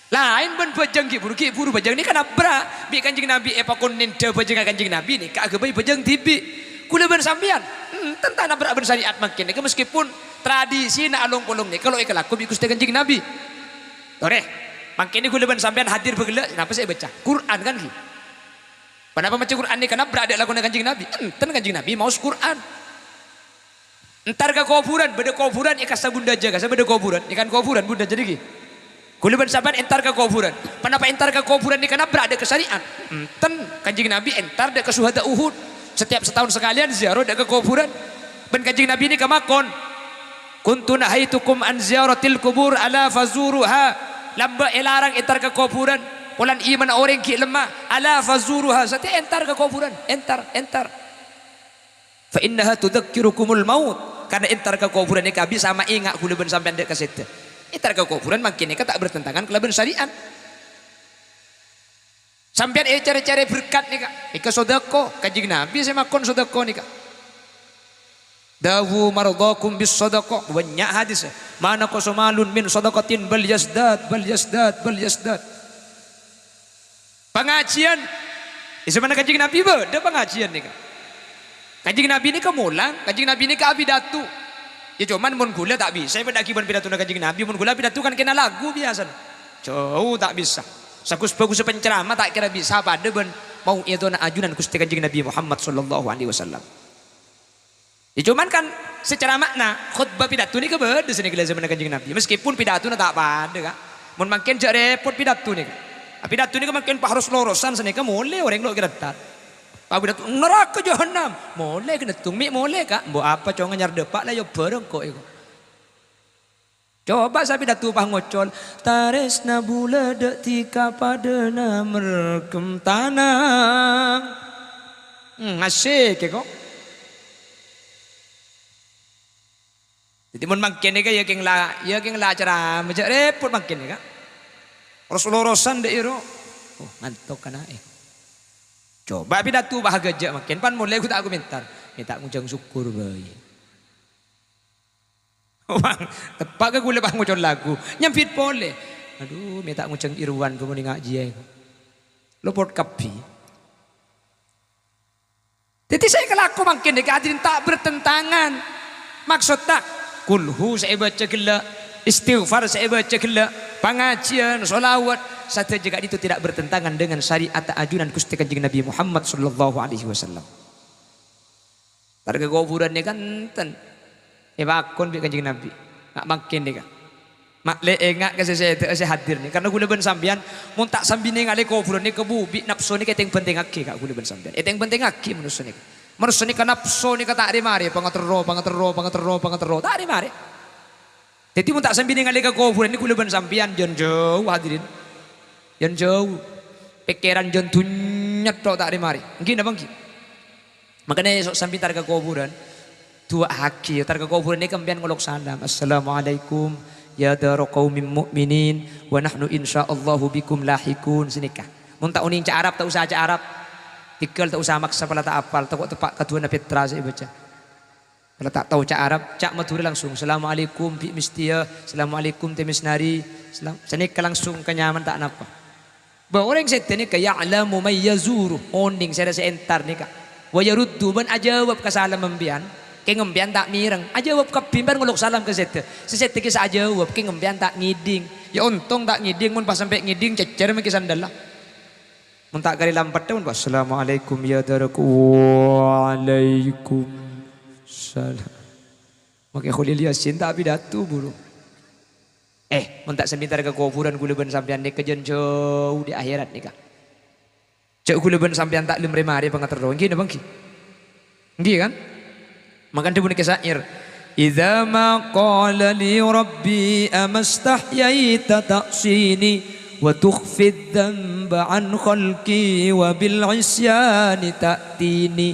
Lain ben bajang ki buru bajang ni kan nabrak. Bi Kanjeng Nabi epa konen de bajang Kanjeng Nabi ni kagak bae bajang tibi. Kuliban sampean tentang nabrak ben syariat makin ke meskipun tradisi na along polong ni kalau ikalaku bi Gusti Kanjeng Nabi. Tore, makin ni kuliban sampean hadir begele kenapa saya baca Quran kan ki. Kenapa baca Quran ni kenapa berada lakukan Kanjeng Nabi? Enten Kanjeng Nabi mau Quran. Entar ke kuburan, beda kuburan ikas bunda jaga, saya beda kuburan, ikan kuburan bunda jadi ki. Kuliban sampean entar ke kuburan. Kenapa entar ke kuburan ni kenapa berada ke syariat? Enten Kanjeng Nabi entar de ke syuhada Uhud. Setiap setahun sekalian ziarah ke kuburan. Ben Kanjeng Nabi ini kemakon. Kuntu nahaitukum an ziyaratil kubur ala fazuruha. Lamba elarang entar ke kuburan. Pulan iman orang ki lemah ala fazuruha. Setiap entar ke kuburan. Entar. Fa innaha tudzakirukumul maut. Karena entar ke kuburan ini kabi sama ingat kuliban sampean dek ke situ. Targa kuburan makin nika tak bertentangan kelaban syariat. Sampean cari-cari berkat nika. Ika sodako kanjeng Nabi saya makon sodako nika. Dawu maradakum bis sodako banyak hadis. Mana kosomalun min sodakatin bal yasdad bal yasdad bal yasdad. Pengajian. Ismana kanjeng Nabi beda pengajian nika. Kanjeng Nabi nika mulang, kanjeng Nabi nika abidatu. Ya cuman mun gula tak bisa. Saya pendaki pidato kanjeng Nabi mun gula pidato kan kena lagu biasa. Jauh tak bisa. Bagus penceramah tak kira bisa pada ben mau itu na ajunan Gusti Kanjeng Nabi Muhammad sallallahu alaihi wasallam. Ya cuman kan secara makna khutbah pidato ni kebeda sini ke zaman Kanjeng Nabi. Meskipun pidato na tak pada kak. Mun makin jak repot pidato ni. Pidato ni makin harus lorosan sini ke mulai orang lo kira tar. Pak pidato neraka jahanam. Mulai kena tumi mulai kak. Mbok apa congan nyar depak lah yo bareng kok iku. Coba saya pidato pah ngocol taresna bula detika padana merkem tanah. Asik kok. Jadi mun makin ni ya keng la acara macam repot makin ni kak. Rasulorosan dek iro. Oh ngantuk kana Coba pidato bah gajak makin pan mulai aku tak komentar. Tak ngucang syukur bayi. Bang, tepak ke gula bang ngucon lagu, nyampit boleh. Aduh, minta ngucang irwan kemudian ngaji ya. Lo pot kapi. Jadi saya kelaku makin dikatakan tak bertentangan. Maksud tak, kulhu saya baca gila, istighfar saya baca gila, pengajian, solawat, satu juga itu tidak bertentangan dengan syariat ajunan Gusti Kanjeng Nabi Muhammad sallallahu alaihi wasallam. Targa kuburan ni kan ten. Bakon bi Kanjeng Nabi. Ngak makin deka. Mak le engak ke saya hadir ni karena gula ben sampean mun tak sambine ngale kuburan ni kebubi nafsu ni keteng penting akki kak gula ben sampean. Eteng penting akki manusia ni. Manusia ni kan nafsu ni kata ari mari pangatero tak ari mari. Jadi mun tak sambine ngale ke kuburan ni gula ben sampean jon jauh hadirin. Jon jauh. Pikiran jon tunyet tok tak ari mari. Ngin apa ngin? Makanya esok sambil targa kuburan dua haki targa kuburan ni kambian ngolok salam assalamualaikum ya daru qaumin mu'minin wa nahnu insyaallahu bikum lahikun sinikah mun tak uning ca Arab tak usah ca Arab tikal tak usah maksa pala tak apal tak tepak katuan Petra saya baca kalau tak tahu ca Arab cak maturi langsung assalamualaikum bi mistia assalamualaikum temisnari sinikah langsung kenyaman tak napa bahwa orang setan ni kaya ya'lamu may yazuru oning saya rasa entar ni kak wa yaruddu man ajawab kasalam membian kay ngembian tak mireng ajawab kapimban ngulok salam ke sete sesete ki sa ajawab kay ngembian tak ngiding ya untung tak ngiding mun pas sampai ngiding cecer maki sandala mun tak kali lampat mun assalamualaikum ya daraku waalaikum salam maki khulil yasin tak pidato buru mun tak sebentar ke kuburan gula ben sampean ni kejen jauh di akhirat ni kak cek gula ben sampean tak lemre mari pangatero nggih napa nggih nggih kan makan dia punya syair idza ma qala li rabbi amastahyaita ta'sini wa tukhfi dhanba an khalqi wa bil isyani ta'tini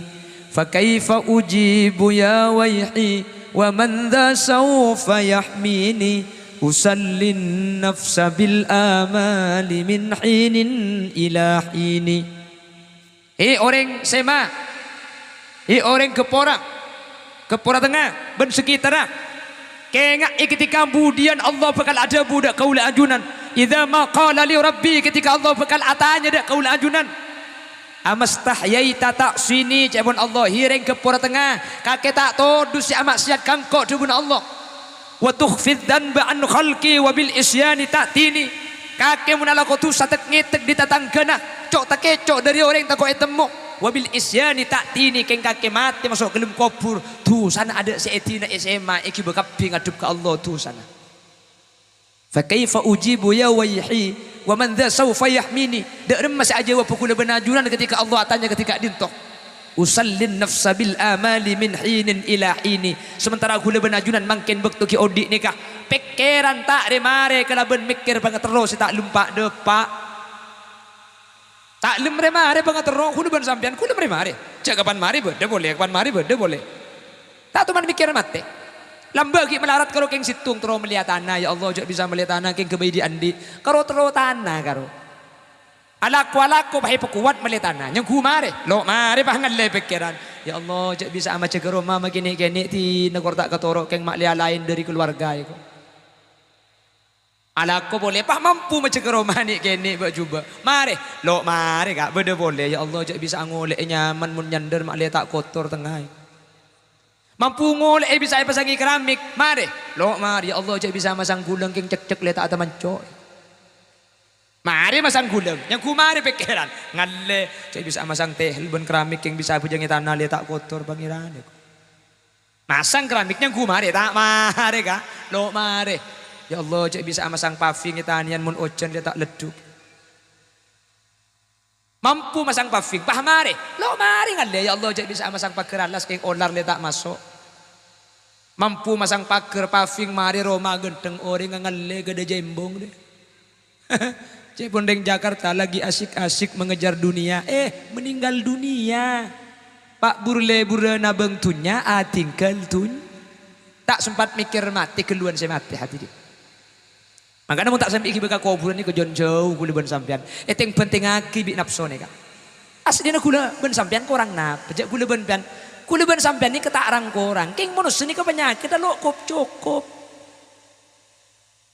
fa kaifa ujibu ya wayhi wa man dha sawfa yahmini usallin nafsa bil amali min hinin ila hini orang sema orang Kepora tengah ben sekitar kengak ketika kemudian Allah bakal ada budak kaula ajunan idza ma qala li rabbi ketika Allah bakal atanya dak kaula ajunan amastahyaita ta'sini jabun Allah hiring kepora tengah kakek tak todus si maksiat kangkok dubun Allah wa tukhfid dhanba an khalqi wa bil isyani ta'tini kakek munala kotu satek ngitek di tatanggana cok tak kecok dari orang tak kau etemu wabil isyani tak tini keng kake mati masuk ke dalam kubur tu sana ada seetina SMA iki bekapi ngadup ke Allah tu sana fa kaifa ujibu ya wayhi wa man dha sawfa yahmini dak remas aja wa pukul benajuran ketika Allah tanya ketika dintok usallin nafsa bil amali min hinin ila hini sementara gula benajunan makin bektu ki odik nikah pikiran tak remare kalaben mikir banget terus tak lumpak depak tak lem remare banget terong kudu ban sampean kudu remare cak kapan mari beda boleh kapan mari beda boleh tak tuman mikir mate Lamba ki melarat karo keng situng terus melihat tanah ya Allah jok bisa melihat tanah keng kebayi di andi karo terus tanah karo. Alaku bahai pekuat melihat tanah yang ku mare lo mare pangan le pikiran ya Allah jok bisa ama cegero mama gini ti negor tak ketoro keng mak lain dari keluarga iku. Alaku boleh pah mampu mencegah romani kene bak juba. Mare, lo mare kak beda boleh ya Allah jak bisa ngolek nyaman mun nyander mak le tak kotor tengah. Mampu ngolek bisa pasangi keramik. Mare, lo mare ya Allah jak bisa masang gulang keng cek-cek le tak ada mancok. Mare masang gulang, yang ku mare pikiran ngalle jak bisa masang teh ben keramik keng bisa bujangi tanah le tak kotor pangeran. Masang keramiknya ku mare tak mare kak, lo mare. Ya Allah cek bisa masang paving tanian mun ojan dia tak leduk. Mampu masang paving pah mare. Lo mare ngalle ya Allah cek bisa masang pagar alas keng olar dia tak masuk. Mampu masang pagar paving mare Roma genteng orang ngalle gede jembong deh. Cek pondeng Jakarta lagi asik-asik mengejar dunia. Meninggal dunia. Pak burle burana bengtunya tinggal tun. Tak sempat mikir mati keluhan saya mati hati dia. Makanya mau tak sampai iki beka kuburan ni kejon jauh kula ben sampean. Yang penting aki bi nafsu ni kak. Aslinya kula ben sampean korang napa? Jak kula ben sampean ni ketarang korang. King manusia ni ke penyakit dah kop cukup.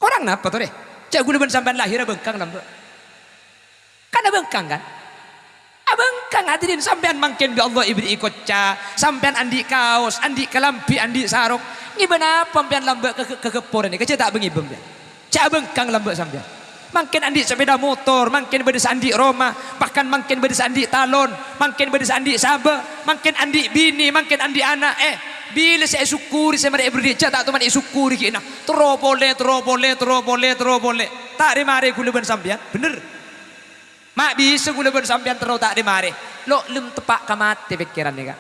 Korang napa tuh deh? Jak kula ben sampean lahir bengkang lambe. Kan bengkang kan? Abengkang hadirin sampean mangkin bi Allah ibri ikutca. Sampean andi kaos, andi kelampi, andi sarok. Ngiben apa sampean lambe ke keporan ni? Kece tak bengibem ya. Cak bengkang lambak sampean. Mungkin andi sepeda motor, mungkin bedes andi Roma, bahkan mungkin bedes andi talon, mungkin bedes andi sabah, mungkin andi bini, mungkin andi anak. Bila saya syukuri saya mereka berdiri, tak teman syukuri kina. Terobole. Tak dimari kuleban sampean, bener. Mak bisa kuleban sampean terus tak dimari. Lo lem tepak kamate pikiran ni kak.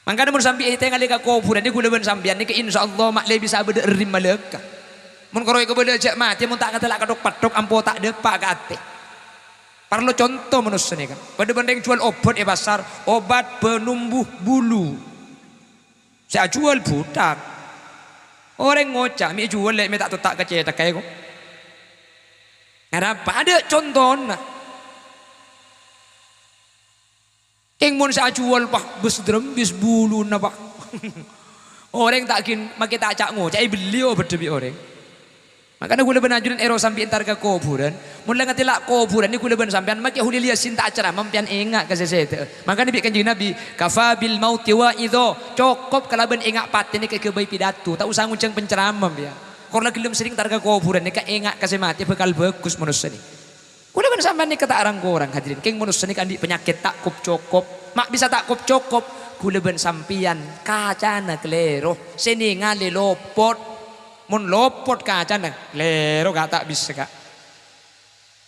Makanya mun sampai tengah leka kuburan ni kuleban sampean ni ke insyaallah mak le bisa berderim maleka. Mun koroi ke benda jak mati mun tak kata lak kadok patok ampo tak depak ke ate. Perlu contoh manusia ni kan. Pada benda yang jual obat pasar, obat penumbuh bulu. Saya jual budak. Orang ngocak mi jual lek mi tak tak kecetak kayak kok. Ada contoh nah. Keng mun saya jual pak bus drembis bulu na pak. Orang tak kin makin tak cak ngocak beli obat demi orang. Makanya gula ben ajuran ero sampai entar ke kuburan. Mula ngati lak kuburan ni gula ben sampean make huli liya sinta acara mampian engak ke sesete. Makanya bi kanjeng Nabi kafa bil mauti wa idho cukup kalau ben engak pati ni ke kebai pidato tak usah nguncang penceramah ya. Karena gelem sering tar ke kuburan ni ka engak kasih mati bakal bagus manusia ni. Gula ben sampean ni kata arang orang hadirin. Keng manusia ni kan di penyakit tak cukup. Mak bisa tak cukup. Gula ben sampian kacana klero seningali lopot. Mun lopot kaca nang lero gak tak bisa kak.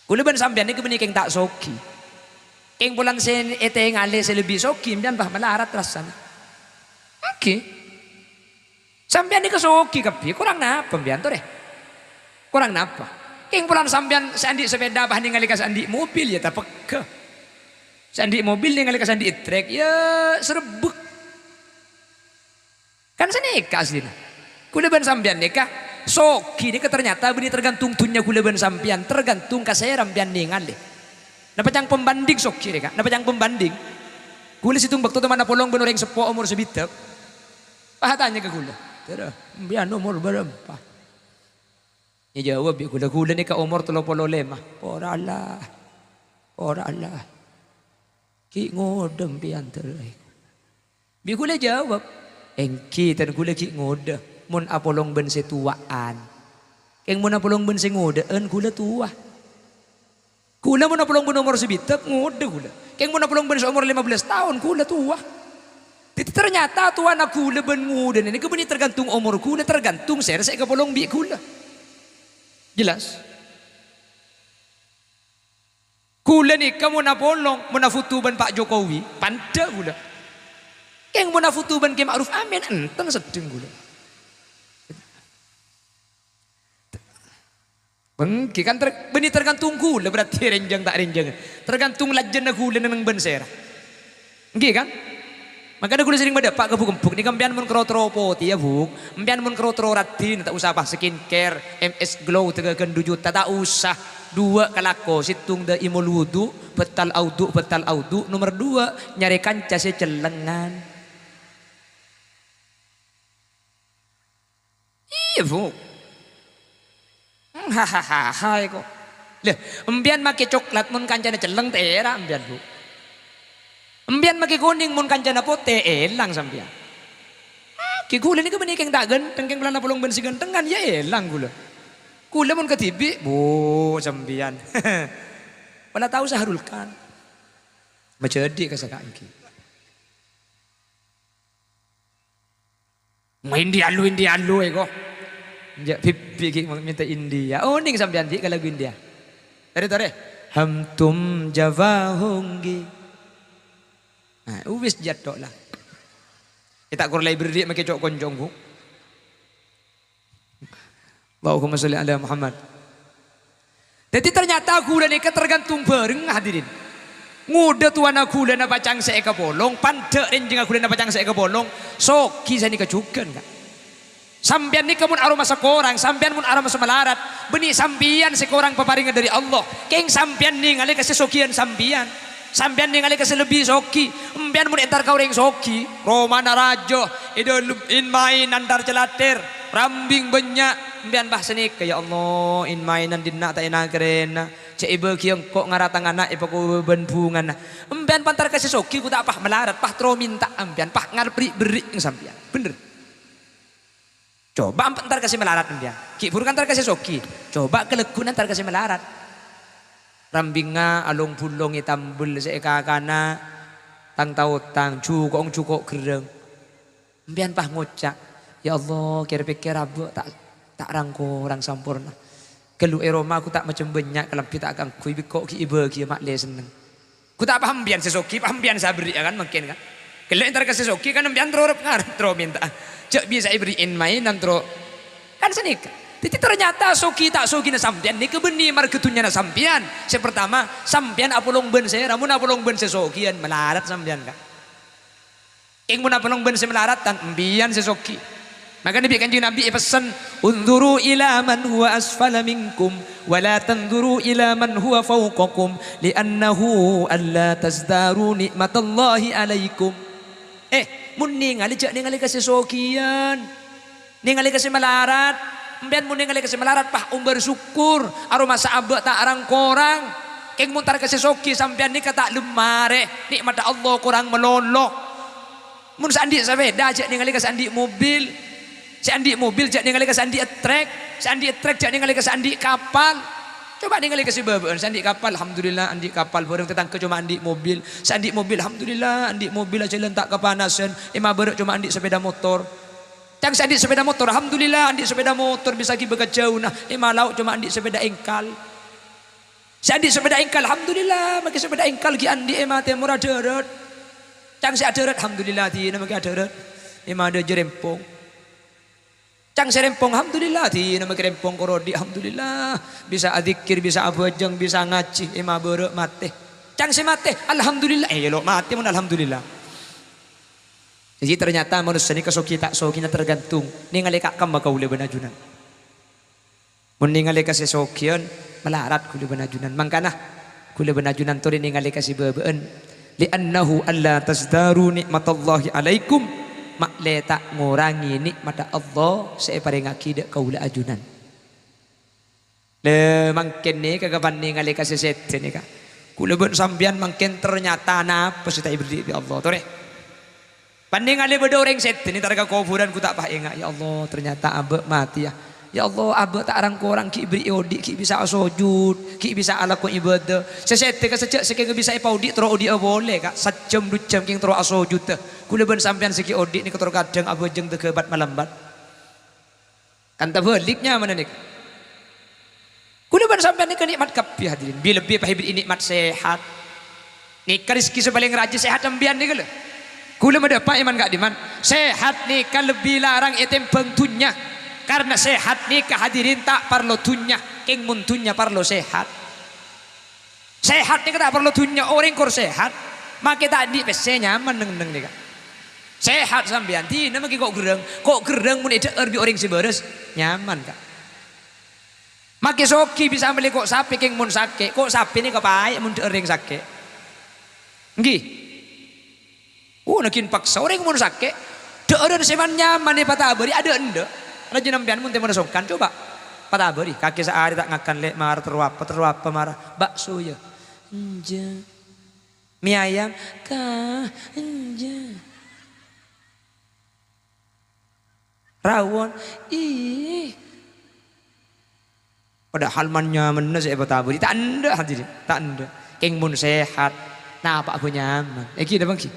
Kula ben sampean ni kebeni keng tak soki. Keng bulan sen ete ngale selebih soki mbian bah melarat rasana. Oke. Sampean ni kesoki kapi kurang napa mbian to deh. Kurang napa. Keng bulan sampean sandi sepeda bah ningali ka sandi mobil ya tak peke. Sandi mobil ningali ka sandi trek ya serebek. Kan seneka aslina. Kuleban sampian nikah soki nikah ternyata bini tergantung tunya kuleban sampian tergantung kasih rampian ningali. Napa yang pembanding soki nikah, napa yang pembanding. Kule situng bakto teman polong benoreng sepo umur sebitek. Pahatanya ke kule. Tera, bian umur berapa? Ya jawab ya kule nikah umur 35. Ora Allah. Ki ngodem pian terai. Bi kule jawab, engki tan kule ki ngodem. Mun apolong ben setuaan. Keng mun apolong ben sengodeun kula tua. Kula mun apolong ben umur sebitek ngode kula. Keng mun apolong ben umur 15 tahun kula tua. Jadi ternyata tua anak kula ben ngode ini kebeni tergantung umur kula tergantung saya kapolong bi kula. Jelas? Kula ni kamu napolong munafutuban Pak Jokowi panda kula. Keng munafutuban Ki Ma'ruf Amin enteng sedeng kula. Bengki kan beni tergantung gula berarti renjang tak renjang. Tergantung lajen gula nang ben serah. Nggih kan? Makanya gue sering pada pak gebuk-gebuk nih kampian mun kerotro poti ya buk, kampian mun kerotro radin tak usah apa skincare, MS Glow 3 juta tak usah. 2 kalako situng da imul wudu, betal audu, nomor 2 nyari kanca celengan. Iya buk. Hahaha kok. Lah, embian make coklat mun kancana celeng tera embian bu. Embian make kuning mun kancana pote elang sampean. Ki gula ni ke benih keng tak genteng keng belana pulung ben si genteng kan ya elang gula. Gula mun ketibi bu sampean. Wala tahu saharulkan. Majadi kasakaan ki. Main dialu kok. Ya pipi ki minta India. Oh ning sampean di lagu India. Tare. Hamtum Java honggi. Nah, wis jatuh lah. Kita kur library make cok konjong ku. Allahumma sholli ala Muhammad. Jadi ternyata gula ni tergantung bareng hadirin. Nguda tuan aku dan apa cang seeka bolong, pandek renjeng aku dan apa cang seeka bolong, so kisah ni kejukan enggak? Sampian ni kamun aroma sekorang, sampian mun aroma semelarat, benih sampian sekorang peparingan dari Allah. Keng sampian ni ngalih kasih sokian sampian. Sampian ning ali kasi lebih soki, empian mun entar kau ring soki, Romana rajo, in main antar celatir, rambing banyak, empian bah senik ya Allah, in mainan dinna ta ina kerena, cek ibu kiong kok ngaratang anak ibu ku benpungan, empian pantar kasi soki ku tak pah melarat, pah tro minta empian, pah beri yang sampian, bener. Coba antar kasi melarat empian, ki burukan antar kasi soki, coba kelekun antar kasi melarat. Rambinga alung bulong itambul seeka kana tang tautang cukok gereng mbian pah ngocak ya Allah kira pikir abu tak rangko orang sampurna kelu Roma aku tak macam banyak kalau kita akan kui kok ki ibu ki mak le seneng ku tak paham mbian sesoki paham mbian sabri kan mungkin kan kelu entar ke sesoki kan mbian tro ngarep tro minta cek bisa iberiin mainan tro kan senika. Jadi ternyata soki tak soki na sampian ni kebeni marketunya na sampian. Yang pertama sampian apulong ben saya, ramun apulong ben sesokian melarat sampian kak. Ing mun apulong ben melarat tan embian sesoki. Maka Nabi Kanjeng Nabi pesan, "Unzuru ila man huwa asfala minkum wa la tanzuru ila man huwa fawqakum li'annahu alla tazdaru nikmatallahi alaikum." Mun ningali jak ningali kasih sokian. Ningali kasih melarat. Mbian mun ningali kasih melarat pah bersyukur aroma saabek tak arang korang keng muntar kasih soki sampean ni kata lemare nikmat Allah kurang melolok mun sandi sepeda jak ningali kasih andi mobil sandi mobil jak ningali kasih andi trek jak ningali kasih andi kapal coba ningali kasih babon sandi kapal alhamdulillah andi kapal bareng tetang ke cuma andi mobil sandi mobil alhamdulillah andi mobil aja lentak kepanasan emang berek cuma andi sepeda motor. Cang si andik sepeda motor, alhamdulillah andik sepeda motor bisa pergi bekat jauh nah. Malau cuma andik sepeda engkal. Si andik sepeda engkal, alhamdulillah pakai sepeda engkal ki andik mati murah deret. Cang si aderet, alhamdulillah ti nama ki aderet. Ada jerempong. Cang si rempong, alhamdulillah ti nama ki rempong korodi, alhamdulillah bisa adzikir, bisa abajang, bisa ngaji, berek mati. Cang si mati, alhamdulillah. Lo mati mun alhamdulillah. Jadi ternyata manusia ini kesoki tak sokinya tergantung. Ningali kak kam bakau le benajunan. Mun ningali kasih sokian melarat kule benajunan. Mangkana kule benajunan tori ningali kasih bebeen. Li'annahu alla tasdaru nikmatallahi alaikum. Mak le tak ngurangi nikmat Allah separing akidah kaula ajunan. Le mangken ni kagaban ningali kasih sete ni ka. Kule ben sambian mangken ternyata napa sih tak ibri Allah tore. Panding ale beda orang set ini targa kuburan ku tak pah ingat ya Allah ternyata abe mati ya. Ya Allah abe tak arang korang ki beri odi ki bisa sujud ki bisa ala ku ibadah. Sesete ka sejak sekeng bisa ipaudi tro odi boleh kak sajam 2 jam king tro sujud teh. Kula ben sampean seki odi ni ketro kadang abe jeng teu kebat malambat. Kan ta beliknya mana nih? Kula ben sampean ni nikmat kabeh hadirin. Bi lebih pah nikmat sehat. Nikah rezeki sebaling raja sehat ambian ni kala. Kula mendapat iman gak diman sehat nikah lebih larang item bentunya karena sehat nikah hadirin tak perlu tunya king muntunya perlu sehat nikah tak perlu tunya orang kur sehat maka tak di pese nyaman neng nikah Sehat sampean tina maki kok gereng mun ida erbi orang siberes nyaman kak. Maki soki bisa beli kok sapi keng mun sake, kok sapi ini kepaik mun ering sake. Nggih. Nakin paksa orang mun sake, deureun seman nyaman di patabari ada ende. Raja nampian mun teu menesokan coba. Patabari kaki saari tak ngakan lek marah teruapa marah bakso ya. Enja. Mie ayam kah enja. Rawon, padahal mannya mana saya betaburi, tak ada hadirin, tak ada. Keng mun sehat, nah apa aku nyaman? Kita bangki.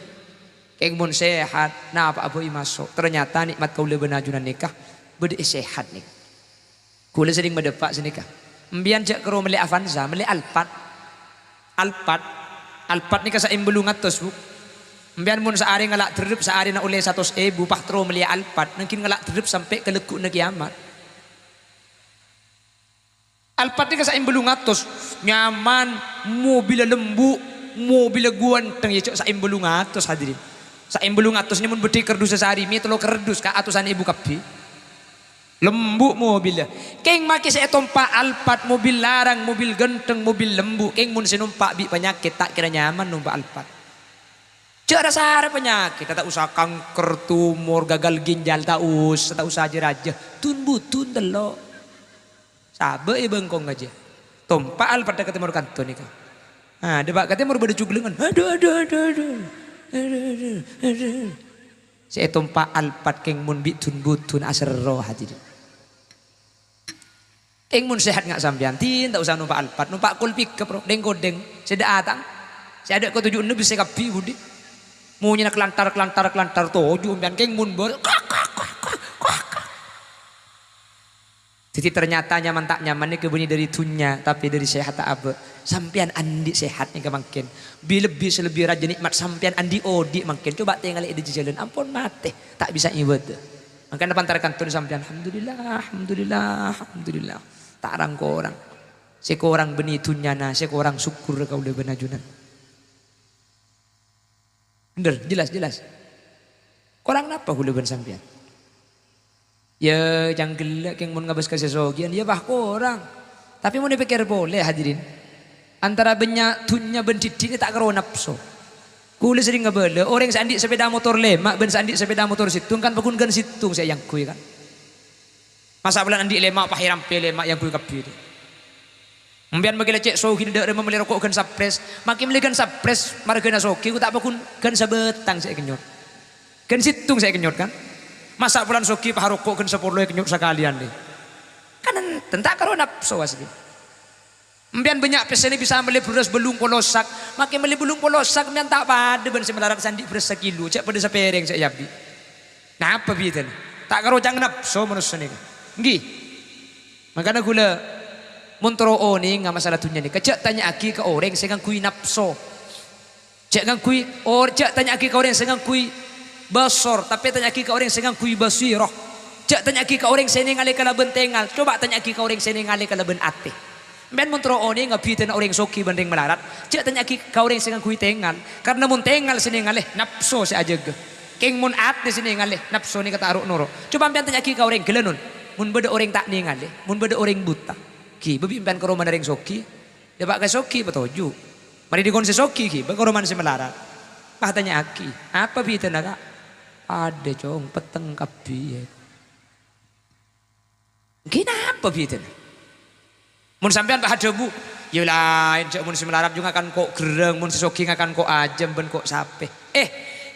Keng mun sehat, nah apa aku masuk? Ternyata nikmat kau lebih najunan nikah, beda sehat nih. Kau sering berdepak senikah. Mbian jak kero meli Avanza, meli Alphard nikah sa imbulungat tos bu. Mbian mun saari ngalak terep saari na oleh 100.000 pahtro melia Alphard mungkin ngalak terep sampai ke lekuk na kiamat. Alphard ni kasain belungatos nyaman mobil lembu mobil guanteng ya cok sain belungatos hadirin. Sain belungatos ni mun beti kerdus sehari mi telo kerdus ka atusan ibu kapi. Lembu mobil. Keng maki saya tompa Alphard mobil larang mobil genteng mobil lembu keng mun sinumpak bi penyakit tak kira nyaman numpak Alphard. Cek rasa penyakit, tak usah kanker, tumor, gagal ginjal, tak usah aja raja. Tun butun delok. Sabe bengkong aja. Tompa Alphard kata timur kanton ni kan. Nah, debat kata timur berdecuk lengan. Aduh. Saya tompa Alphard keng mun bitun butun asar roh hati. Keng mun sehat ngak sampean, tak usah numpak Alphard, numpak kulpik ke pro, deng. Saya datang. Saya ada kau tujuh bisa kapi budi. Maunya kelantar toju dan keng mun ber. Jadi ternyata nyaman tak nyaman ini kebunyi dari tunya tapi dari sehat tak apa. Sampian andi sehat nih kemakin. Lebih selebih raja nikmat sampian andi odi makin. Coba tinggal di jalan ampun mati tak bisa ibadah. Makanya pantarkan tuh sampian alhamdulillah. Tak arang ko orang. Sekorang benih tunya na sekorang syukur kau udah benajunan. Bener, jelas. Korang apa hulu ben sampean? Ya jangan gelak yang mun ngabas kasih sogian ya bah korang. Tapi mau dipikir boleh hadirin. Antara banyak tunya ben titik tak karo nafsu. Kule sering ngebele orang sandik sepeda motor lemak ben sandik sepeda motor situng kan pakun gan situng saya yang kui kan. Masa bulan andik lemak pahiram pe lemak yang kui kapi. Mbian bagi lecek sogi ndak rema meli rokok gan sapres, makin meli gan sapres margana sogi ku tak pakun gan sabetang saya kenyot. Gan situng saya kenyot kan. Masa bulan sogi pah rokok gan 10 kenyot sekalian deh. Kan tentak karo nafsu asli. Mbian banyak pesen bisa meli beras belung polosak, makin meli belung polosak mbian tak pada ben semelarat sandi beras sekilo, cek pada sepereng saya yabi. Nah apa biiten? Tak karo jangan nafsu manusia ni. Nggih. Makanya gula Montro oni nggak masalah tunya nih. Kecak tanya aki ke orang saya kui nafsu. Cek kui cek tanya aki ke orang saya kui basor. Tapi tanya aki ke orang saya kui basiroh. Cek tanya aki ke orang saya ngalih kalau bentengal. Coba tanya aki ke orang saya ngalih kalau ben ate. Ben montro oni nggak pitin orang soki banding melarat. Cek tanya aki ke orang saya kui tengal. Karena mun tengal sini ngalih nafsu saya aja ge. Keng mun ate sini ngalih nafsu ni kata aruk noro. Coba ben tanya aki ke orang gelenun. Mun beda orang tak nih ngalih. Mun beda orang buta. Ki bebimpan ke rumah dari soki, dia pakai soki betoju. Mari dikon soki ki, ke rumah si melarat. Tanya aki, apa bita naga? Ada cong peteng kapi. Kenapa bita? Mun sampean pak ada bu, ya lain cok mun si melarat juga akan kok gereng, mun si soki akan kok ajem ben kok sape.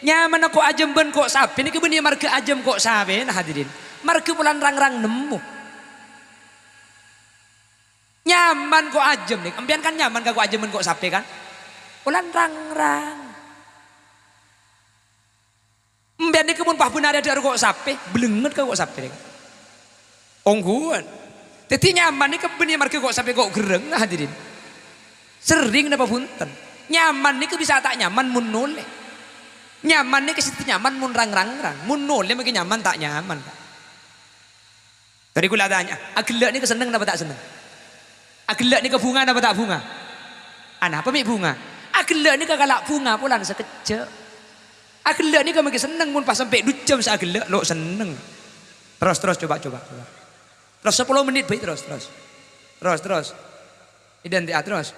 Nyaman kok ajem ben kok sape? Ini kebenar marga ajem kok sape, nah hadirin. Marga bulan rang nemu. Nyaman kok ajem nih, ambian kan nyaman kok ajem kok sape kan? Ulan rang. Ambian di kebun pah benar ada kok sape, belenget kok sape nih. Ongguan, tapi nyaman nih kebun yang marga kok sape kok gereng nah hadirin. Sering napa punten. Nyaman nih bisa tak nyaman mun noleh. Nyaman nih kesitu nyaman mun rang. Mun noleh mungkin nyaman tak nyaman. Tadi kula tanya, agelak nih keseneng napa tak seneng? Agelak ni ke bunga apa tak bunga? Apa mi bunga? Agelak ni ke galak bunga pulang sekejap. Agelak ni kami seneng mun pas sampai 2 jam seagelak lo seneng. Terus coba. Terus 10 menit baik terus. Identik terus.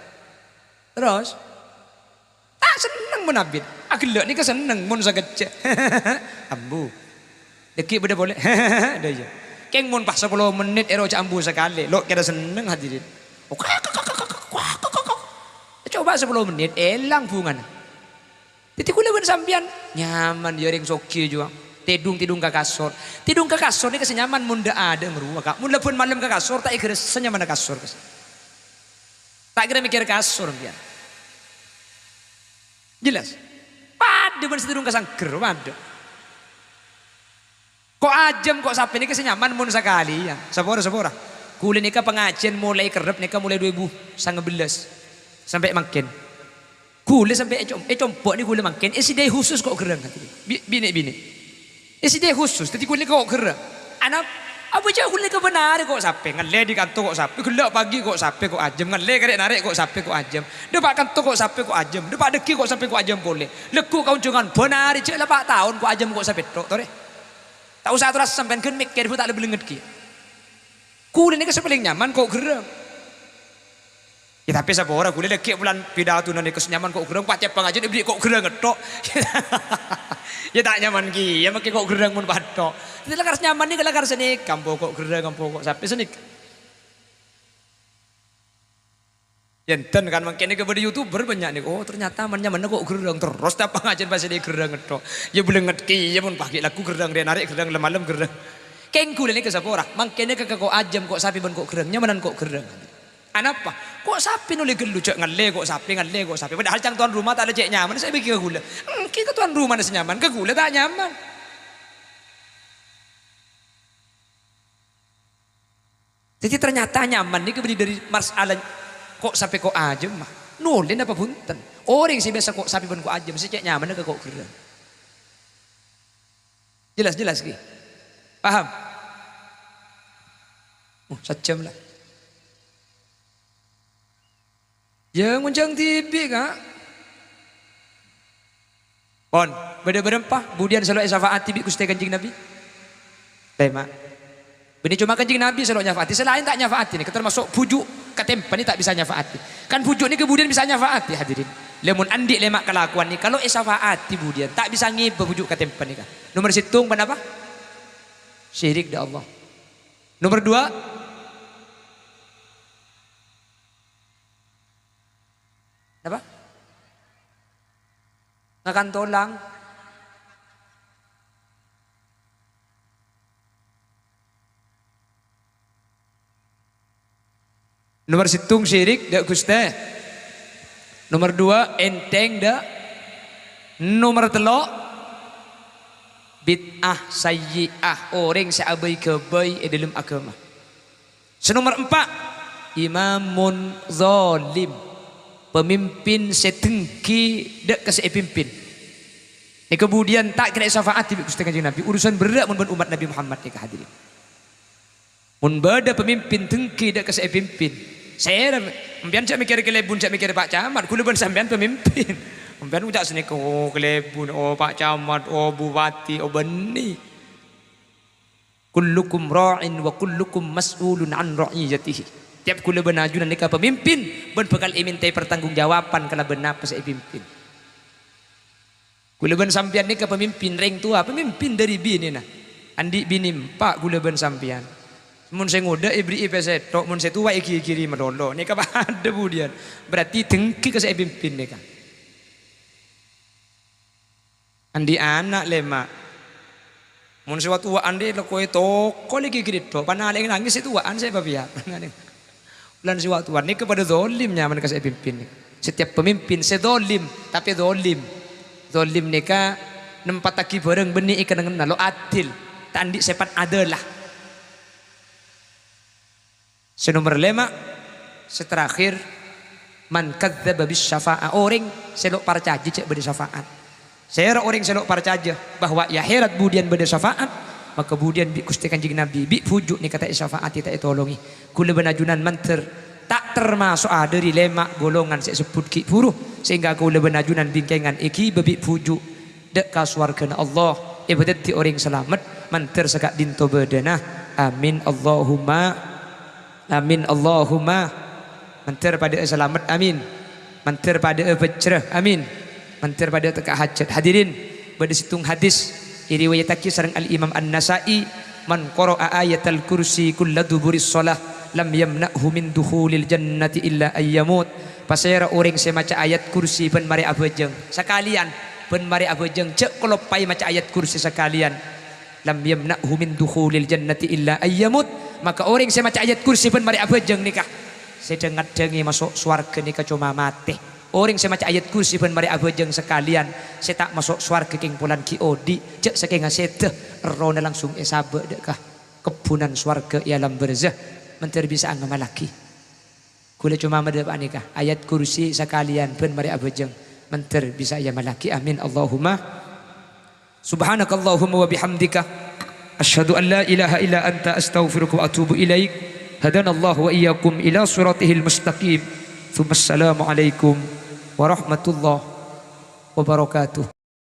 Tak seneng mun abid. Agelak ni seneng mun sagece. Ambu. Dekik beda boleh. Dah je. Keng mun pas 10 menit ero ambu sekali. Lo kira seneng hadirin. Coba 10 menit elang bungan. Jadi kula ben sampean nyaman ya ring soki juga. Tidung ke kasur. Tidung ke kasur ni kasi nyaman mun da ada ngeruwa kak. Mun lepun malam ke kasur tak ikir senyaman kasur kasi. Tak kira mikir kasur pian. Jelas. Pada ben tidung ke sangker pada. Kok ajem kok sampai ni kasi nyaman mun sekali ya. Sepora. Kula nika pengajian mulai kerep nika mulai 2019 sampai makin. Gula sampai compok ni gula makin. Isi khusus kok gerang hati. Bini. Isi khusus. Jadi gula kok gerang. Anak apa je gula kebenar kok sampai ngale di kantor kok sampai. Gelak pagi kok sampai kok ajem. Ngale karek narik kok sampai kok ajem. Depak kantor kok sampai kok ajem. Depak deki kok sampai kok ajem boleh. Leku kau jangan benar je 8 tahun kok ajem kok sampai tok tore. Tak usah terus sampai kan mikir tak lebih lenget ki. Gula ni paling nyaman kok gerang. Ya tapi siapa orang kuliah lagi bulan pidato nanti kesenyaman kok gerang pacar pengajian iblis kok gerang ngetok. Ya tak nyaman ki, ya makin kok gerang mun patok. Itu lakar nyaman ni lakar seni kampo kok gerang kampo kok sampai seni. Yenten kan makin ni kepada YouTuber banyak ni. Oh ternyata nyaman kok gerang terus tak pengajian pasti dia gerang ngetok. Ya boleh ngetki, ya mun pagi laku gerang dia narik gerang malam gerang. Keng kuliah ni ke siapa orang? Makin ni kok ajam kok sapi ben kok gerang nyamanan kok gerang. Anapa? Kok sapi nuli gelu cek ngale kok sapi. Padahal cang tuan rumah tak ada cek nyaman. Saya pikir gula. Kita tuan rumah nasi nyaman. Ke gula tak nyaman. Jadi ternyata nyaman ni keberi dari masalah kok sapi kok ajem mah. Nulin apa punten. Orang sih biasa kok sapi pun kok ajem. Saya cek nyaman ke kok gerang. Jelas ki. Paham? Sejam lah. Jangan nguncang TV kak. Pon, beda-berempah. Budian selalu syafaat TV kusti kanjing Nabi. Tema. Bini cuma kanjing Nabi selalu nyafaati. Selain tak nyafaati ini, termasuk pujuk ketempan ini tak bisa nyafaati. Kan pujuk ini kemudian bisa nyafaati hadirin. Lemun andi lemak kelakuan ini. Kalau syafaati budian tak bisa ngibah pujuk ketempan ini kan. Nomor situng apa? Syirik dah Allah. Nomor 2. Apa? Ngakan tolang. Nomor situng syirik dak Gusti. Nomor 2 enteng dak. Nomor 3 bid'ah sayyi'ah orang seabai kebai dalam agama. Senomor 4 imamun zalim. Pemimpin setengki dek ke pimpin. Ini kemudian tak kena syafaat di Gusti Kanjeng Nabi. Urusan berat mun umat Nabi Muhammad ni hadirin. Mun bada pemimpin tengki dek ke pimpin. Saya ambian cak mikir kelebun cak mikir Pak Camat. Kula ben sampean pemimpin. Ambian ucak sini oh kelebun oh Pak Camat oh bupati oh beni. Kullukum ra'in wa kullukum mas'ulun an ra'iyatihi. Tiap kula benajunan nika pemimpin ben bekal imintai pertanggungjawaban kala benar pas pimpin. Kula ben sampean nika pemimpin ring tua, pemimpin dari bini nah. Andi bini pak kula ben sampean. Mun saya ngoda ibri pesetok, mun saya tua iki kiri medolo. Nika ada budian. Berarti dengki ke saya pimpin nika. Andi anak lemak. Mun saya tua andi lekoi toko lagi kiri to. Panaling nangis itu tuaan saya babiak. Bulan siwa Tuhan ini kepada zolimnya mereka saya pimpin. Setiap pemimpin saya zolim, tapi zolim. Zolim neka nempat taki bareng benih ikan dengan lo adil. Tandi sepat adalah. Senomor 5 seterakhir man kadzdzaba bis syafa'ah orang selok percaya cek beda syafaat. Saya orang selok percaya bahwa ya herat budian beda syafaat. Maka kemudian Gusti Kanjeng Nabi bi pujuk ni kata syafaat tak tolongi kula benajunan manter tak termasuk dari lemak golongan saya sebut ki buruh sehingga kula benajunan bingkengan iki bebi pujuk dek ka swargana Allah ibadat ti orang selamat manter sekak dinto bedana amin Allahumma manter pada selamat amin manter pada becerah amin manter pada teka hajat hadirin pada situng hadis iriwayataki sareng al Imam An-Nasa'i man qara'a ayatal kursi kulla duburis shalah lam yamna'hu min dukhulil jannati illa ayyamut pasera orang saya maca ayat kursi ben mari abejeng sekalian ben mari abejeng cek kelopai maca ayat kursi sekalian lam yamna'hu min dukhulil jannati illa ayyamut maka orang saya maca ayat kursi ben mari abejeng nikah sedengat dengi masuk swarga nikah cuma mati orang saya maca ayat kursi ben mari abejeng sekalian saya tak masuk swarga king pulan kiodi cek saking asete rona langsung esabe dekah kebunan swarga ialam berzah menteri bisa anggama lagi kula cuma mendapat nikah ayat kursi sekalian ben mari abejeng menteri bisa ya malaki amin Allahumma subhanakallahumma wa bihamdika asyhadu an la ilaha illa anta astaghfiruka wa atubu ilaik hadanallahu wa iyyakum ila siratihil mustaqim thumma assalamu alaikum warahmatullahi wabarakatuh.